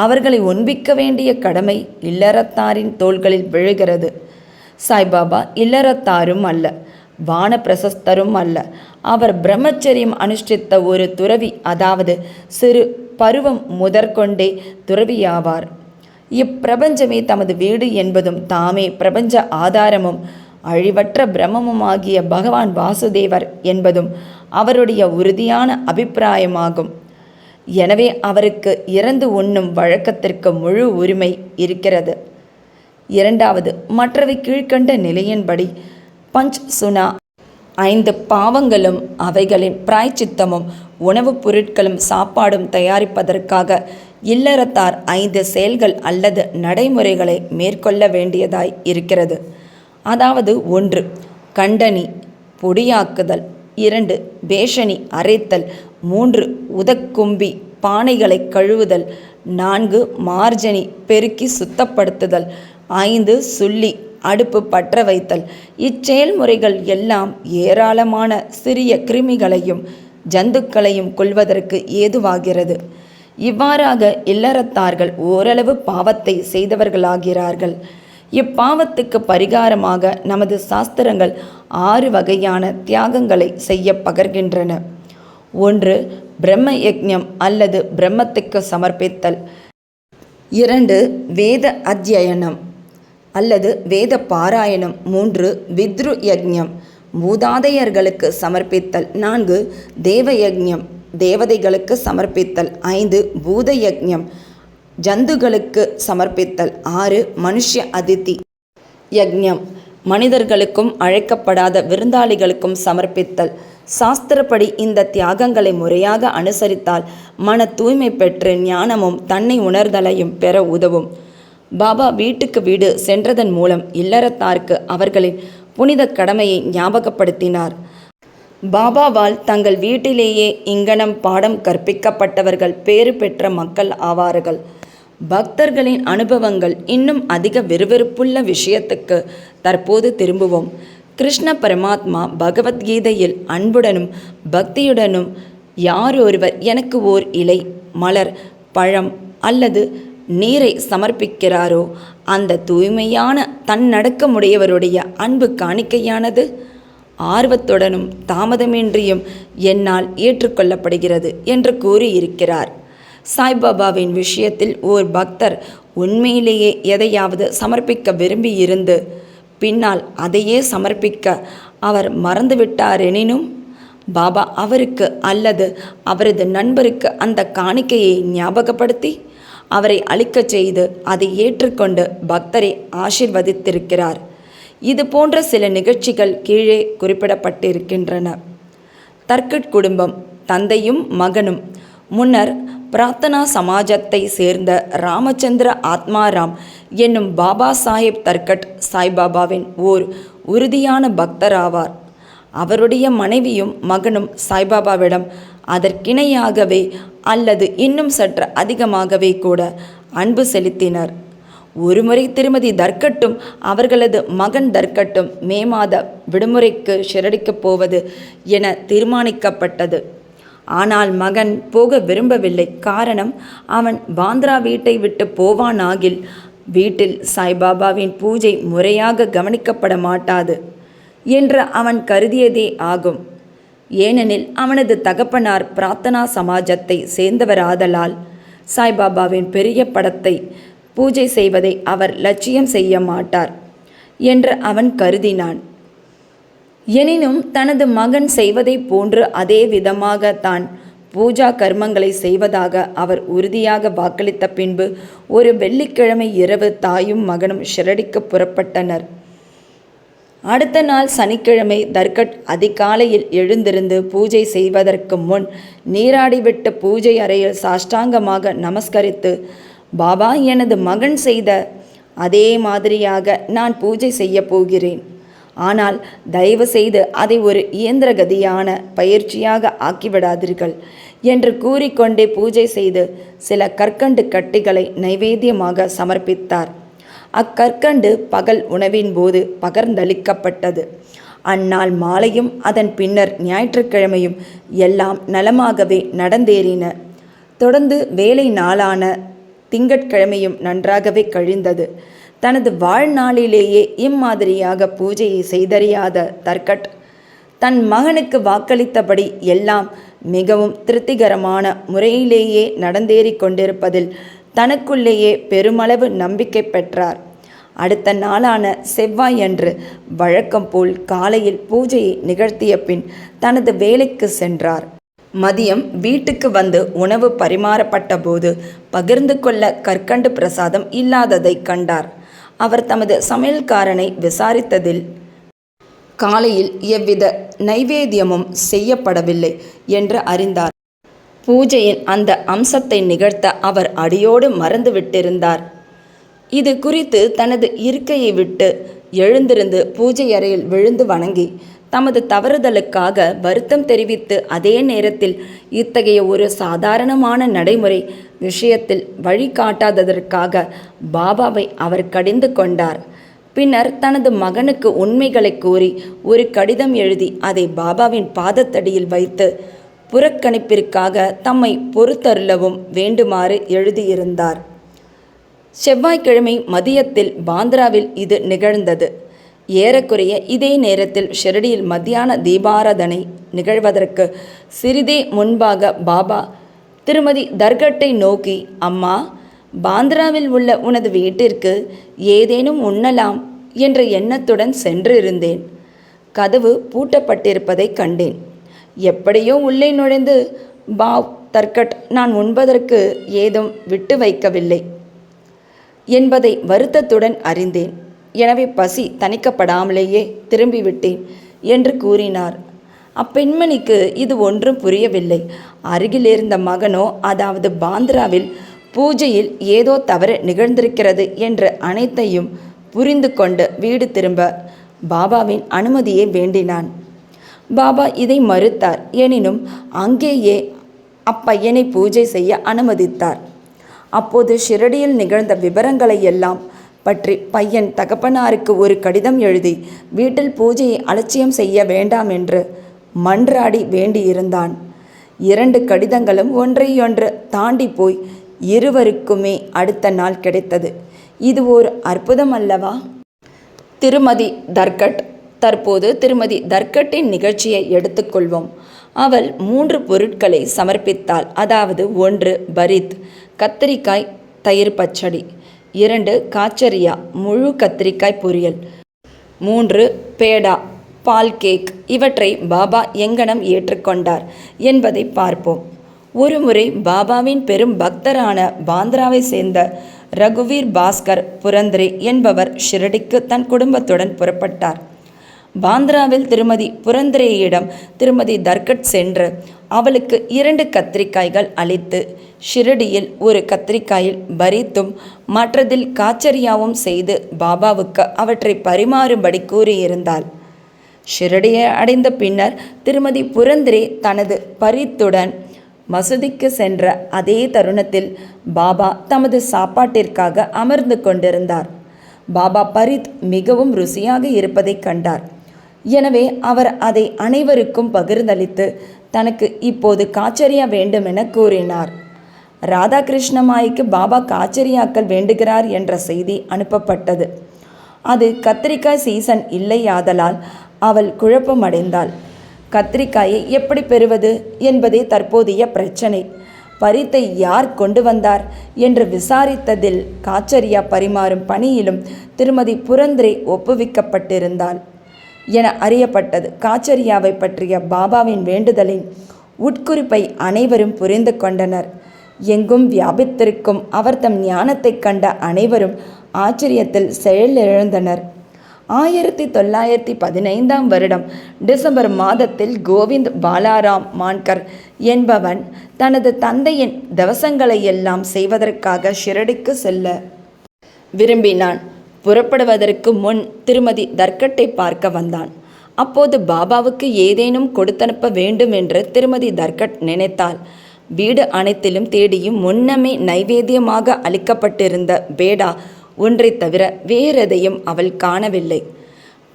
Speaker 1: அவர்களை உண்பிக்க வேண்டிய கடமை இல்லறத்தாரின் தோள்களில் விழுகிறது. சாய்பாபா இல்லறத்தாரும் அல்ல, வான பிரசஸ்தரும் அல்ல. அவர் பிரம்மச்சரியம் அனுஷ்டித்த ஒரு துறவி, அதாவது சிறு பருவம் முதற்கொண்டே துறவியாவார். இப்பிரபஞ்சமே தமது வீடு என்பதும் தாமே பிரபஞ்ச ஆதாரமும் அழிவற்ற பிரம்மமுமாகிய பகவான் வாசுதேவர் என்பதும் அவருடைய உறுதியான அபிப்பிராயமாகும். எனவே அவருக்கு இறந்து உண்ணும் வழக்கத்திற்கு முழு உரிமை இருக்கிறது. 2. மற்றவை கீழ்கண்ட நிலையின்படி பஞ்ச் சுனா 5 பாவங்களும் அவைகளின் பிராய்ச்சித்தமும் உணவுப் பொருட்களும் சாப்பாடும் தயாரிப்பதற்காக இல்லறத்தார் 5 செயல்கள் அல்லது நடைமுறைகளை மேற்கொள்ள வேண்டியதாய் இருக்கிறது. அதாவது 1. கண்டனி பொடியாக்குதல், 2. பேஷணி அரைத்தல், 3. உதக்கும்பி பானைகளை கழுவுதல், 4 மார்ஜனி பெருக்கி சுத்தப்படுத்துதல், 5 சுள்ளி அடுப்பு பற்ற வைத்தல். இச்செயல்முறைகள் எல்லாம் ஏராளமான சிறிய கிருமிகளையும் ஜந்துக்களையும் கொல்வதற்கு ஏதுவாகிறது. இவ்வாறாக இல்லறத்தார்கள் ஓரளவு பாவத்தை செய்தவர்களாகிறார்கள். இப்பாவத்துக்கு பரிகாரமாக நமது சாஸ்திரங்கள் 6 வகையான தியாகங்களை செய்ய பகர்கின்றன. 1. பிரம்ம யக்ஞம் அல்லது பிரம்மத்துக்கு சமர்ப்பித்தல். 2. வேத அத்தியனம் அல்லது வேத பாராயணம். 3. வித்ரு யக்ஞம் மூதாதையர்களுக்கு சமர்ப்பித்தல். 4. தேவ யக்ஞம் தேவதைகளுக்கு சமர்ப்பித்தல். 5. பூத யக்ஞம் ஜந்துகளுக்கு சமர்ப்பித்தல். 6. மனுஷ்ய அதிதி யக்ஞம் மனிதர்களுக்கும் அழைக்கப்படாத விருந்தாளிகளுக்கும் சமர்ப்பித்தல். சாஸ்திரப்படி இந்த தியாகங்களை முறையாக அனுசரித்தால் மன தூய்மை பெற்று ஞானமும் தன்னை உணர்தலையும் பெற உதவும். பாபா வீட்டுக்கு வீடு சென்றதன் மூலம் இல்லறத்தாருக்கு அவர்களின் புனித கடமையை ஞாபகப்படுத்தினார். பாபாவால் தங்கள் வீட்டிலேயே இங்கனம் பாடம் கற்பிக்கப்பட்டவர்கள் பேறு பெற்ற மக்கள் ஆவார்கள். பக்தர்களின் அனுபவங்கள். இன்னும் அதிக விறுவிறுப்புள்ள விஷயத்துக்கு தற்போது திரும்புவோம். கிருஷ்ண பரமாத்மா பகவத்கீதையில் அன்புடனும் பக்தியுடனும் யார் ஒருவர் எனக்கு ஓர் இலை, மலர், பழம் அல்லது நீரை சமர்ப்பிக்கிறாரோ அந்த தூய்மையான தன்னடக்கமுடையவருடைய அன்பு காணிக்கையானது ஆர்வத்துடனும் தாமதமின்றியும் என்னால் ஏற்றுக்கொள்ளப்படுகிறது என்று கூறியிருக்கிறார். சாய்பாபாவின் விஷயத்தில் ஓர் பக்தர் உண்மையிலேயே எதையாவது சமர்ப்பிக்க விரும்பியிருந்து பின்னால் அதையே சமர்ப்பிக்க அவர் மறந்துவிட்டாரெனினும் பாபா அவருக்கு அல்லது அவரது நண்பருக்கு அந்த காணிக்கையை ஞாபகப்படுத்தி அவரை அளிக்கச் செய்து அதை ஏற்றுக்கொண்டு பக்தரை ஆசிர்வதித்திருக்கிறார். இது போன்ற சில நிகழ்ச்சிகள் கீழே குறிப்பிடப்பட்டிருக்கின்றன. தர்கட் குடும்பம் தந்தையும் மகனும். முன்னர் பிரார்த்தனா சமாஜத்தை சேர்ந்த ராமச்சந்திர ஆத்மாராம் என்னும் பாபா சாஹேப் தர்கட் சாய்பாபாவின் ஓர் உறுதியான பக்தராவார். அவருடைய மனைவியும் மகனும் சாய்பாபாவிடம் அதற்கிணையாகவே அல்லது இன்னும் சற்று அதிகமாகவே கூட அன்பு செலுத்தினர். ஒருமுறை திருமதி தர்கட்டும் அவர்களது மகன் தர்கட்டும் மே மாத விடுமுறைக்கு ஷிரடிக்குப் போவது என தீர்மானிக்கப்பட்டது. ஆனால் மகன் போக விரும்பவில்லை. காரணம், அவன் பாந்திரா வீட்டை விட்டு போவானாகில் வீட்டில் சாய்பாபாவின் பூஜை முறையாக கவனிக்கப்பட மாட்டாது என்று அவன் கருதியதே ஆகும். ஏனெனில் அவனது தகப்பனார் பிரார்த்தனா சமாஜத்தை சேர்ந்தவராதலால் சாய்பாபாவின் பெரிய படத்தை பூஜை செய்வதை அவர் லட்சியம் செய்ய மாட்டார் என்று அவன் கருதினான். எனினும் தனது மகன் செய்வதைப் போன்று அதே விதமாக தான் பூஜா கர்மங்களை செய்வதாக அவர் உறுதியாக வாக்களித்த பின்பு ஒரு வெள்ளிக்கிழமை இரவு தாயும் மகனும் ஷிரடிக்கு புறப்பட்டனர். அடுத்த நாள் சனிக்கிழமை தர்கட் அதிகாலையில் எழுந்திருந்து பூஜை செய்வதற்கு முன் நீராடிவிட்டு பூஜை அறையில் சாஷ்டாங்கமாக நமஸ்கரித்து, பாபா, எனது மகன் செய்த அதே மாதிரியாக நான் பூஜை செய்ய போகிறேன். ஆனால் தயவு செய்து அதை ஒரு இயந்திரகதியான பயிற்சியாக ஆக்கிவிடாதீர்கள் என்று கூறிக்கொண்டே பூஜை செய்து சில கற்கண்டு கட்டிகளை நைவேத்தியமாக சமர்ப்பித்தார். அக்கற்கண்டு பகல் உணவின் போது பகர்ந்தளிக்கப்பட்டது. அந்நாள் மாலையும் அதன் பின்னர் ஞாயிற்றுக்கிழமையும் எல்லாம் நலமாகவே நடந்தேறின. தொடர்ந்து வேலை நாளான திங்கட்கிழமையும் நன்றாகவே கழிந்தது. தனது வாழ்நாளிலேயே இம்மாதிரியாக பூஜையை செய்தறியாத தர்கட் தன் மகனுக்கு வாக்களித்தபடி எல்லாம் மிகவும் திருப்திகரமான முறையிலேயே நடந்தேறி கொண்டிருப்பதில் தனக்குள்ளேயே பெருமளவு நம்பிக்கை பெற்றார். அடுத்த நாளான செவ்வாயன்று வழக்கம் போல் காலையில் பூஜையை நிகழ்த்திய பின் தனது வேலைக்கு சென்றார். மதியம் வீட்டுக்கு வந்து உணவு பரிமாறப்பட்ட போது பகிர்ந்து கொள்ள கற்கண்டு பிரசாதம் இல்லாததை கண்டார். அவர் தமது சமையல்காரனை விசாரித்ததில் காலையில் எவ்வித நைவேத்தியமும் செய்யப்படவில்லை என்று அறிந்தார். பூஜையின் அந்த அம்சத்தை நிகழ்த்த அவர் அடியோடு மறந்துவிட்டிருந்தார். இது குறித்து தனது இருக்கையை விட்டு எழுந்திருந்து பூஜை அறையில் விழுந்து வணங்கி தமது தவறுதலுக்காக வருத்தம் தெரிவித்து அதே நேரத்தில் இத்தகைய ஒரு சாதாரணமான நடைமுறை விஷயத்தில் வழிகாட்டாததற்காக பாபாவை அவர் கடிந்து கொண்டார். பின்னர் தனது மகனுக்கு உண்மைகளை கூறி ஒரு கடிதம் எழுதி அதை பாபாவின் பாதத்தடியில் வைத்து புறக்கணிப்பிற்காக தம்மை பொறுத்தருளவும் வேண்டுமாறு எழுதியிருந்தார். செவ்வாய்க்கிழமை மதியத்தில் பாந்திராவில் இது நிகழ்ந்தது. ஏறக்குறைய இதே நேரத்தில் ஷிரடியில் மத்தியான தீபாராதனை நிகழ்வதற்கு சிறிதே முன்பாக பாபா திருமதி தர்கட்டை நோக்கி, அம்மா, பாந்திராவில் உள்ள உனது வீட்டிற்கு ஏதேனும் உண்ணலாம் என்ற எண்ணத்துடன் சென்றிருந்தேன். கதவு பூட்டப்பட்டிருப்பதை கண்டேன். எப்படியோ உள்ளே நுழைந்து பாவ் தர்கட் நான் உண்பதற்கு ஏதும் விட்டு வைக்கவில்லை என்பதை வருத்தத்துடன் அறிந்தேன். எனவே பசி தணிக்கப்படாமலேயே திரும்பிவிட்டேன் என்று கூறினார். அப்பெண்மணிக்கு இது ஒன்றும் புரியவில்லை. அருகிலிருந்த மகனோ, அதாவது பாந்திராவில் பூஜையில் ஏதோ தவறு நிகழ்ந்திருக்கிறது என்று அனைத்தையும் புரிந்து கொண்டு வீடு திரும்ப பாபாவின் அனுமதியை வேண்டினான். பாபா இதை மறுத்தார். எனினும் அங்கேயே அப்பையனை பூஜை செய்ய அனுமதித்தார். அப்போது ஷிரடியில் நிகழ்ந்த விவரங்களை எல்லாம் பற்றி பையன் தகப்பனாருக்கு ஒரு கடிதம் எழுதி வீட்டில் பூஜையை அலட்சியம் செய்ய வேண்டாம் என்று மன்றாடி வேண்டியிருந்தான். 2 கடிதங்களும் ஒன்றையொன்று தாண்டி போய் இருவருக்குமே அடுத்த நாள் கிடைத்தது. இது ஒரு அற்புதம் அல்லவா? திருமதி தர்கட். தற்போது திருமதி தர்கட்டின் நிகழ்ச்சியை எடுத்துக்கொள்வோம். அவள் 3 பொருட்களை சமர்ப்பித்தாள். அதாவது 1 பரித் கத்திரிக்காய் தயிர் பச்சடி, 2 காச்சரியா முழு கத்திரிக்காய் பொரியல், 3 பேடா பால் கேக். இவற்றை பாபா எங்கனம் ஏற்றுக்கொண்டார் என்பதை பார்ப்போம். ஒருமுறை பாபாவின் பெரும் பக்தரான பாந்திராவை சேர்ந்த ரகுவீர் பாஸ்கர் புரந்தரே என்பவர் ஷிரடிக்கு தன் குடும்பத்துடன் புறப்பட்டார். பாந்திராவில் திருமதி புரந்தரேயிடம் திருமதி தர்கட் சென்று அவளுக்கு 2 கத்திரிக்காய்கள் அளித்து ஷிரடியில் ஒரு கத்திரிக்காயில் பரித்தும் மற்றதில் காச்சரியாவும் செய்து பாபாவுக்கு அவற்றை பரிமாறும்படி கூறியிருந்தாள். ஷிரடியை அடைந்த பின்னர் திருமதி புரந்தரே தனது பரித்துடன் மசூதிக்கு சென்ற அதே தருணத்தில் பாபா தமது சாப்பாட்டிற்காக அமர்ந்து கொண்டிருந்தார். பாபா பரித் மிகவும் ருசியாக இருப்பதை கண்டார். எனவே அவர் அதை அனைவருக்கும் பகிர்ந்தளித்து தனக்கு இப்போது காச்சரியா வேண்டுமென கூறினார். ராதாகிருஷ்ணமாய்க்கு பாபா காச்சரியாக்கள் வேண்டுகிறார் என்ற செய்தி அனுப்பப்பட்டது. அது கத்திரிக்காய் சீசன் இல்லையாதலால் அவள் குழப்பமடைந்தாள். கத்திரிக்காயை எப்படி பெறுவது என்பதே தற்போதைய பிரச்சனை. பரித்தை யார் கொண்டு வந்தார் என்று விசாரித்ததில் காச்சரியா பரிமாறும் பணியிலும் திருமதி புரந்தரே ஒப்புவிக்கப்பட்டிருந்தாள் என அறியப்பட்டது. காச்சரியாவை பற்றிய பாபாவின் வேண்டுதலின் உட்குறிப்பை அனைவரும் புரிந்து கொண்டனர். எங்கும் வியாபித்திருக்கும் அவர் தம் ஞானத்தை கண்ட அனைவரும் ஆச்சரியத்தில் செயலிழந்தனர். 1915 வருடம் டிசம்பர் மாதத்தில் கோவிந்த் பாலாராம் மான்கர் என்பவன் தனது தந்தையின் தவசங்களையெல்லாம் செய்வதற்காக ஷிரடிக்கு செல்ல விரும்பினான். புறப்படுவதற்கு முன் திருமதி தர்கட்டை பார்க்க வந்தான். அப்போது பாபாவுக்கு ஏதேனும் கொடுத்தனுப்ப வேண்டும் என்று திருமதி தர்கட் நினைத்தாள். வீடு அனைத்திலும் தேடியும் முன்னமே நைவேத்தியமாக அளிக்கப்பட்டிருந்த பேடா ஒன்றை தவிர வேறெதையும் அவள் காணவில்லை.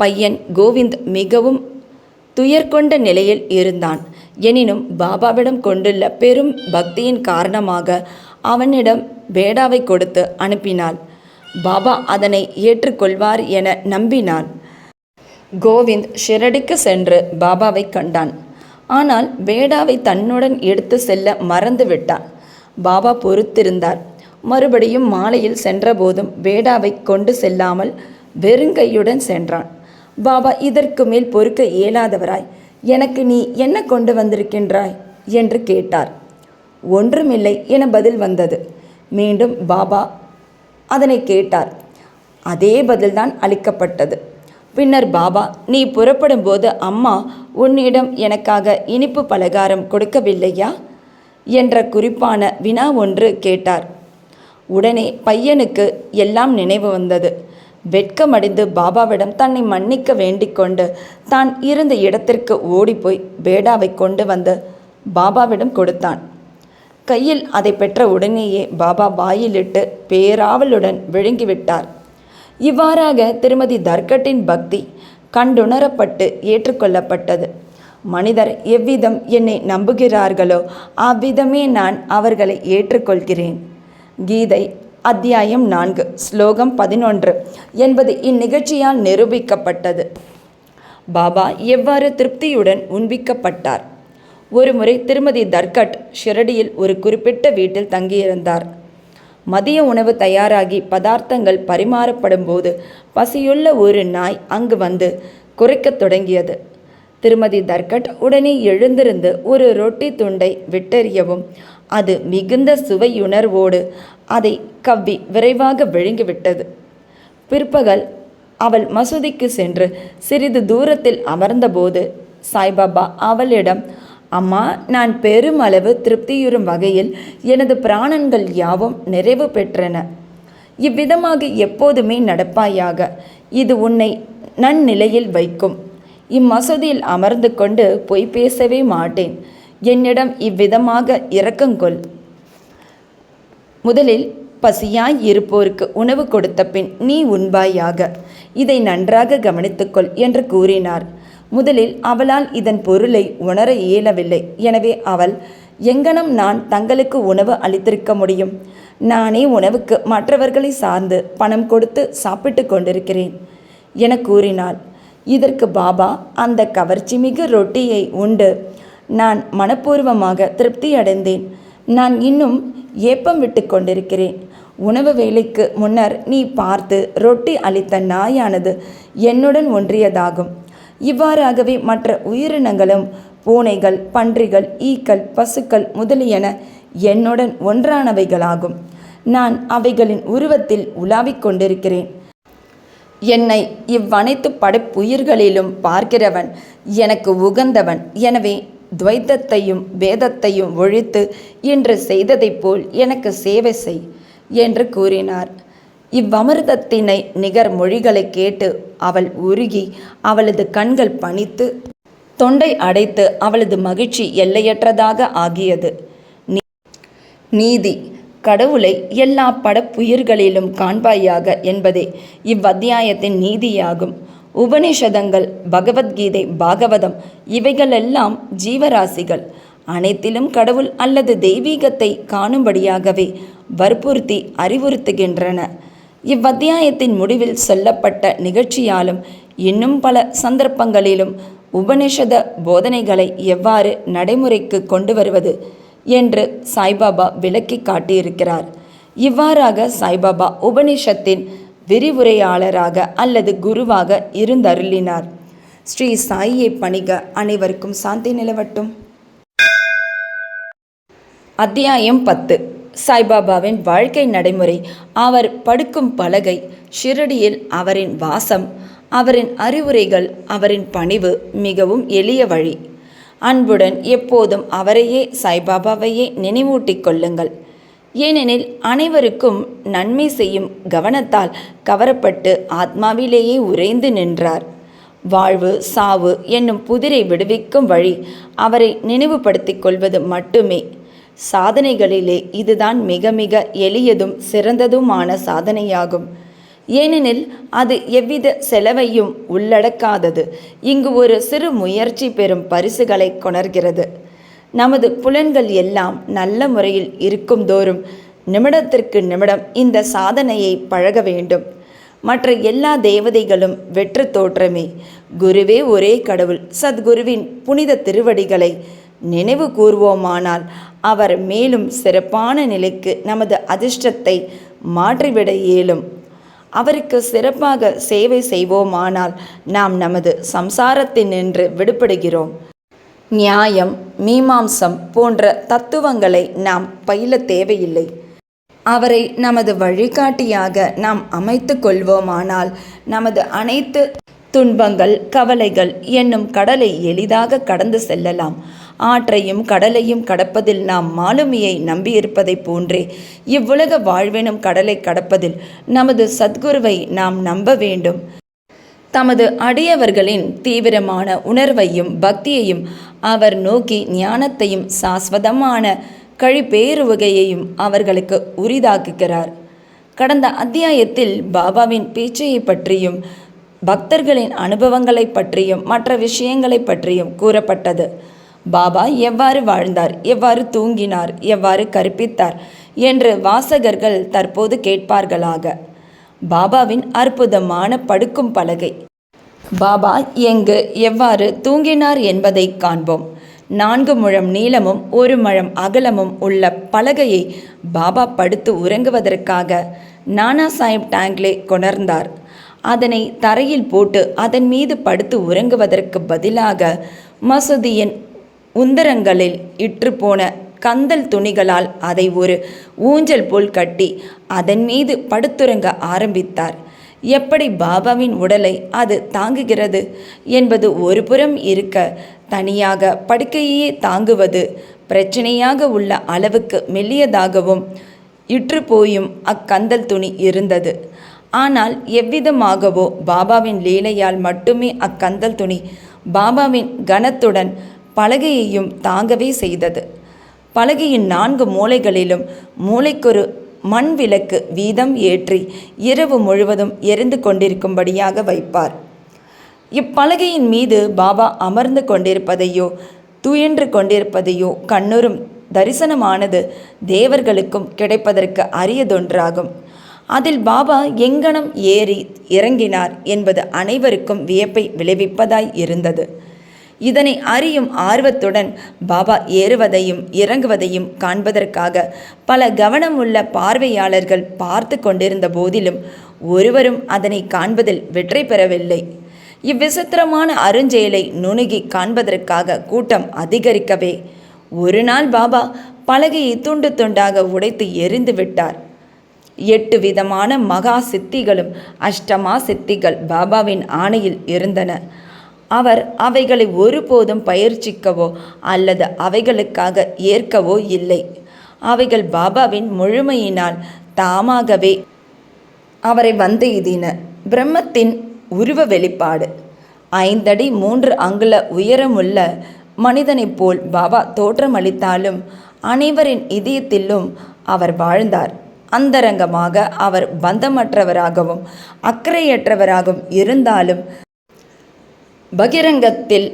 Speaker 1: பையன் கோவிந்த் மிகவும் துயர்கொண்ட நிலையில் இருந்தான். எனினும் பாபாவிடம் கொண்டுள்ள பெரும் பக்தியின் காரணமாக அவனிடம் பேடாவை கொடுத்து அனுப்பினாள். பாபா அதனை ஏற்றுக்கொள்வார் என நம்பினான். கோவிந்த் ஷிரடிக்கு சென்று பாபாவை கண்டான். ஆனால் பேடாவை தன்னுடன் எடுத்து செல்ல மறந்து விட்டான். பாபா பொறுத்திருந்தார். மறுபடியும் மாலையில் சென்றபோதும் பேடாவை கொண்டு செல்லாமல் வெறுங்கையுடன் சென்றான். பாபா இதற்கு மேல் பொறுக்க இயலாதவராய், எனக்கு நீ என்ன கொண்டு வந்திருக்கின்றாய் என்று கேட்டார். ஒன்றுமில்லை என பதில் வந்தது. மீண்டும் பாபா அதனை கேட்டார். அதே பதில்தான் அளிக்கப்பட்டது. பின்னர் பாபா, நீ புறப்படும்போது அம்மா உன்னிடம் எனக்காக இனிப்பு பலகாரம் கொடுக்கவில்லையா என்ற குறிப்பான வினா ஒன்று கேட்டார். உடனே பையனுக்கு எல்லாம் நினைவு வந்தது. வெட்கமடைந்து பாபாவிடம் தன்னை மன்னிக்க வேண்டிக்கொண்டு தான் இருந்த இடத்திற்கு ஓடிப்போய் பேடாவை கொண்டு வந்து பாபாவிடம் கொடுத்தான். கையில் அதை பெற்ற உடனேயே பாபா வாயிலிட்டு பேராவலுடன் விழுங்கிவிட்டார். இவ்வாறாக திருமதி தர்கட்டின் பக்தி கண்டுணரப்பட்டு ஏற்றுக்கொள்ளப்பட்டது. மனிதர் எவ்விதம் என்னை நம்புகிறார்களோ அவ்விதமே நான் அவர்களை ஏற்றுக்கொள்கிறேன். கீதை அத்தியாயம் 4 ஸ்லோகம் 11 என்பது இந்நிகழ்ச்சியால் நிரூபிக்கப்பட்டது. பாபா எவ்வாறு திருப்தியுடன் உண்பிக்கப்பட்டார். ஒருமுறை திருமதி தர்கட் ஷிரடியில் ஒரு குறிப்பிட்ட வீட்டில் தங்கியிருந்தார். மதிய உணவு தயாராகி பதார்த்தங்கள் பரிமாறப்படும் போது பசியுள்ள ஒரு நாய் அங்கு வந்து குரைக்கத் தொடங்கியது. திருமதி தர்கட் உடனே எழுந்திருந்து ஒரு ரொட்டி துண்டை விட்டெறியவும் அது மிகுந்த சுவையுணர்வோடு அதை கவ்வி விரைவாக விழுங்கிவிட்டது. பிற்பகல் அவள் மசூதிக்கு சென்று சிறிது தூரத்தில் அமர்ந்தபோது சாய்பாபா அவளிடம், அம்மா, நான் பெருமளவு திருப்தியுறும் வகையில் எனது பிராணன்கள் யாவும் நிறைவு பெற்றன. இவ்விதமாக எப்போதுமே நடப்பாயாக. இது உன்னை நன்னிலையில் வைக்கும். இம்மசூதியில் அமர்ந்து கொண்டு பொய் பேசவே மாட்டேன். என்னிடம் இவ்விதமாக இரக்கங்கொள். முதலில் பசியாய் இருப்போருக்கு உணவு கொடுத்த பின் நீ உண்பாயாக. இதை நன்றாக கவனித்துக்கொள் என்று கூறினார். முதலில் அவளால் இதன் பொருளை உணர இயலவில்லை. எனவே அவள், எங்கனம் நான் தங்களுக்கு உணவு அளித்திருக்க முடியும்? நானே உணவுக்கு மற்றவர்களை சார்ந்து பணம் கொடுத்து சாப்பிட்டு கொண்டிருக்கிறேன் என கூறினாள். இதற்கு பாபா, அந்த கவர்ச்சி மிகு ரொட்டியை உண்டு நான் மனப்பூர்வமாக திருப்தி அடைந்தேன். நான் இன்னும் ஏப்பம் விட்டு கொண்டிருக்கிறேன். உணவு வேலைக்கு முன்னர் நீ பார்த்து ரொட்டி அளித்த நாயானது என்னுடன் ஒன்றியதாகும். இவ்வாறாகவே மற்ற உயிரினங்களும் பூனைகள், பன்றிகள், ஈக்கள், பசுக்கள் முதலியன என்னுடன் ஒன்றானவைகளாகும். நான் அவைகளின் உருவத்தில் உலாவிக் கொண்டிருக்கிறேன். என்னை இவ்வனைத்து படைப்புயிர்களிலும் பார்க்கிறவன் எனக்கு உகந்தவன். எனவே துவைத்தத்தையும் வேதத்தையும் ஒழித்து இன்று செய்ததைப் போல் எனக்கு சேவை செய் என்று கூறினார். இவ்வமிர்தத்தினை நிகர் மொழிகளை கேட்டு அவள் உருகி அவளது கண்கள் பனித்து தொண்டை அடைத்து அவளது மகிழ்ச்சி எல்லையற்றதாக ஆகியது. நீதி, கடவுளை எல்லா படப்புயிர்களிலும் காண்பாயாக என்பதே இவ்வத்தியாயத்தின் நீதியாகும். உபனிஷதங்கள், பகவத்கீதை, பாகவதம் இவைகளெல்லாம் ஜீவராசிகள் அனைத்திலும் கடவுள் அல்லது தெய்வீகத்தை காணும்படியாகவே வற்புறுத்தி அறிவுறுத்துகின்றன. இவ்வத்தியாயத்தின் முடிவில் சொல்லப்பட்ட நிகழ்ச்சியாலும் இன்னும் பல சந்தர்ப்பங்களிலும் உபனிஷத போதனைகளை எவ்வாறு நடைமுறைக்கு கொண்டு வருவது என்று சாய்பாபா விளக்கி காட்டியிருக்கிறார். இவ்வாறாக சாய்பாபா உபனிஷத்தின் விரிவுரையாளராக அல்லது குருவாக இருந்தருளினார். ஸ்ரீ சாயியை பணிக. அனைவருக்கும் சாந்தி நிலவட்டும். அத்தியாயம் 10 சாய்பாபாவின் வாழ்க்கை நடைமுறை, அவர் படுக்கும் பலகை, ஷிரடியில் அவரின் வாசம், அவரின் அறிவுரைகள், அவரின் பணிவு மிகவும் எளிய வழி. அன்புடன் எப்போதும் அவரையே, சாய்பாபாவையே நினைவூட்டிக் கொள்ளுங்கள். ஏனெனில் அனைவருக்கும் நன்மை செய்யும் கவனத்தால் கவரப்பட்டு ஆத்மாவிலேயே உறைந்து நின்றார். வாழ்வு சாவு என்னும் புதிரை விடுவிக்கும் வழி அவரை நினைவுபடுத்திக் கொள்வது மட்டுமே. சாதனைகளிலே இதுதான் மிக மிக எளியதும் சிறந்ததுமான சாதனையாகும். ஏனெனில் அது எவ்வித செலவையும் உள்ளடக்காதது. இங்கு ஒரு சிறு முயற்சி பெறும் பரிசுகளை கொணர்கிறது. நமது புலன்கள் எல்லாம் நல்ல முறையில் இருக்கும் தோறும் நிமிடத்திற்கு நிமிடம் இந்த சாதனையை பழக வேண்டும். மற்ற எல்லா தேவதைகளும் வெற்று தோற்றமே. குருவே ஒரே கடவுள். சத்குருவின் புனித திருவடிகளை நினைவு கூர்வோமானால் அவர் மேலும் சிறப்பான நிலைக்கு நமது அதிர்ஷ்டத்தை மாற்றிவிட இயலும். அவருக்கு சிறப்பாக சேவை செய்வோமானால் நாம் நமது சம்சாரத்தினின்று விடுபடுகிறோம். நியாயம், மீமாம்சம் போன்ற தத்துவங்களை நாம் பயில தேவையில்லை. அவரை நமது வழிகாட்டியாக நாம் அமைத்து கொள்வோமானால் நமது அனைத்து துன்பங்கள், கவலைகள் என்னும் கடலை எளிதாக கடந்து செல்லலாம். ஆற்றையும் கடலையும் கடப்பதில் நாம் மாலுமியை நம்பியிருப்பதைப் போன்றே இவ்வுலக வாழ்வெனும் கடலை கடப்பதில் நமது சத்குருவை நாம் நம்ப வேண்டும். தமது அடியவர்களின் தீவிரமான உணர்வையும் பக்தியையும் அவர் நோக்கி ஞானத்தையும் சாஸ்வதமான கழிப்பேறுவகையையும் அவர்களுக்கு உரிதாக்குகிறார். கடந்த அத்தியாயத்தில் பாபாவின் பேச்சையை பற்றியும் பக்தர்களின் அனுபவங்களை பற்றியும் மற்ற விஷயங்களை பற்றியும் கூறப்பட்டது. பாபா எவ்வாறு வாழ்ந்தார், எவ்வாறு தூங்கினார், எவ்வாறு கற்பித்தார் என்று வாசகர்கள் தற்போது கேட்பார்களாக. பாபாவின் அற்புதமான படுக்கும் பலகை. பாபா எங்கு எவ்வாறு தூங்கினார் என்பதை காண்போம். 4 முழம் நீளமும் 1 முழம் அகலமும் உள்ள பலகையை பாபா படுத்து உறங்குவதற்காக நானா சாஹிப் டாங்லே கொணர்ந்தார். அதனை தரையில் போட்டு அதன் மீது படுத்து உறங்குவதற்கு பதிலாக மசூதியின் உந்தரங்களில் இற்றுப்போன கந்தல் துணிகளால் அதை ஒரு ஊஞ்சல் போல் கட்டி அதன் மீது படுத்துறங்க ஆரம்பித்தார். எப்படி பாபாவின் உடலை அது தாங்குகிறது என்பது ஒருபுறம் இருக்க, தனியாக படுக்கையே தாங்குவது பிரச்சனையாக உள்ள அளவுக்கு மெல்லியதாகவும் இற்றுப்போயும் அக்கந்தல் துணி இருந்தது. ஆனால் எவ்விதமாகவோ பாபாவின் லீலையால் மட்டுமே அக்கந்தல் துணி பாபாவின் கனத்துடன் பலகையையும் தாங்கவே செய்தது. பலகையின் 4 மூலைகளிலும் மூளைக்கொரு மண் விளக்கு வீதம் ஏற்றி இரவு முழுவதும் எரிந்து கொண்டிருக்கும்படியாக வைப்பார். இப்பலகையின் மீது பாபா அமர்ந்து கொண்டிருப்பதையோ துயின்று கொண்டிருப்பதையோ கண்ணுறும் தரிசனமானது தேவர்களுக்கும் கிடைப்பதற்கு அரியதொன்றாகும். அதில் பாபா எங்கனம் ஏறி இறங்கினார் என்பது அனைவருக்கும் வியப்பை விளைவிப்பதாய் இருந்தது. இதனை அறியும் ஆர்வத்துடன் பாபா ஏறுவதையும் இறங்குவதையும் காண்பதற்காக பல கவனமுள்ள பார்வையாளர்கள் பார்த்து கொண்டிருந்த போதிலும் ஒருவரும் அதனை காண்பதில் வெற்றி பெறவில்லை. இவ்விசித்திரமான அருஞ்செயலை நுணுகி காண்பதற்காக கூட்டம் அதிகரிக்கவே ஒரு நாள் பாபா பலகையை துண்டு துண்டாக உடைத்து எரிந்து விட்டார். 8 விதமான மகா சித்திகளும் அஷ்டமா சித்திகள் பாபாவின் ஆணையில் இருந்தன. அவர் அவைகளை ஒருபோதும் பயிற்சிக்கவோ அல்லது அவைகளுக்காக ஏற்கவோ இல்லை. அவைகள் பாபாவின் முழுமையினால் தாமாகவே அவரை வந்தெய்தின. பிரம்மத்தின் உருவ வெளிப்பாடு. 5 அடி 3 அங்குல உயரமுள்ள மனிதனைப் போல் பாபா தோற்றமளித்தாலும் அனைவரின் இதயத்திலும் அவர் வாழ்ந்தார். அந்தரங்கமாக அவர் பந்தமற்றவராகவும் அக்கறையற்றவராகவும் இருந்தாலும் பகிரங்கத்தில்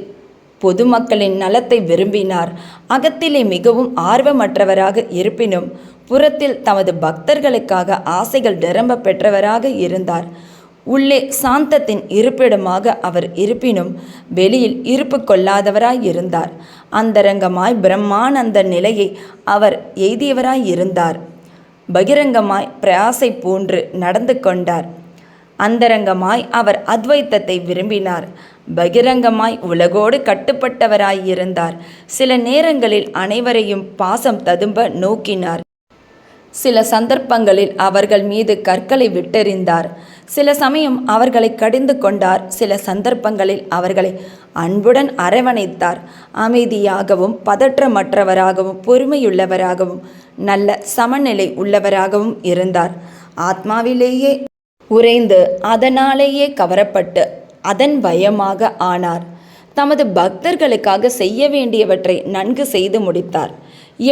Speaker 1: பொதுமக்களின் நலத்தை விரும்பினார். அகத்திலே மிகவும் ஆர்வமற்றவராக இருப்பினும் புறத்தில் தமது பக்தர்களுக்காக ஆசைகள் நிரம்ப பெற்றவராக இருந்தார். உள்ளே சாந்தத்தின் இருப்பிடமாக அவர் இருப்பினும் வெளியில் இருப்பு கொள்ளாதவராய் இருந்தார். அந்தரங்கமாய் பிரம்மானந்த நிலையை அவர் எய்தியவராய் இருந்தார். பகிரங்கமாய் பிரயாசை போன்று நடந்து கொண்டார். அந்தரங்கமாய் அவர் அத்வைத்தத்தை விரும்பினார். பகிரங்கமாய் உலகோடு கட்டுப்பட்டவராயிருந்தார். சில நேரங்களில் அனைவரையும் பாசம் ததும்ப நோக்கினார். சில சந்தர்ப்பங்களில் அவர்கள் மீது கற்களை விட்டெறிந்தார். சில சமயம் அவர்களை கடிந்து கொண்டார். சில சந்தர்ப்பங்களில் அவர்களை அன்புடன் அரவணைத்தார். அமைதியாகவும் பதற்றமற்றவராகவும் பொறுமையுள்ளவராகவும் நல்ல சமநிலை உள்ளவராகவும் இருந்தார். ஆத்மாவிலேயே உறைந்து அதனாலேயே கவரப்பட்டு அதன் பயமாக ஆனார். தமது பக்தர்களுக்காக செய்ய வேண்டியவற்றை நன்கு செய்து முடித்தார்.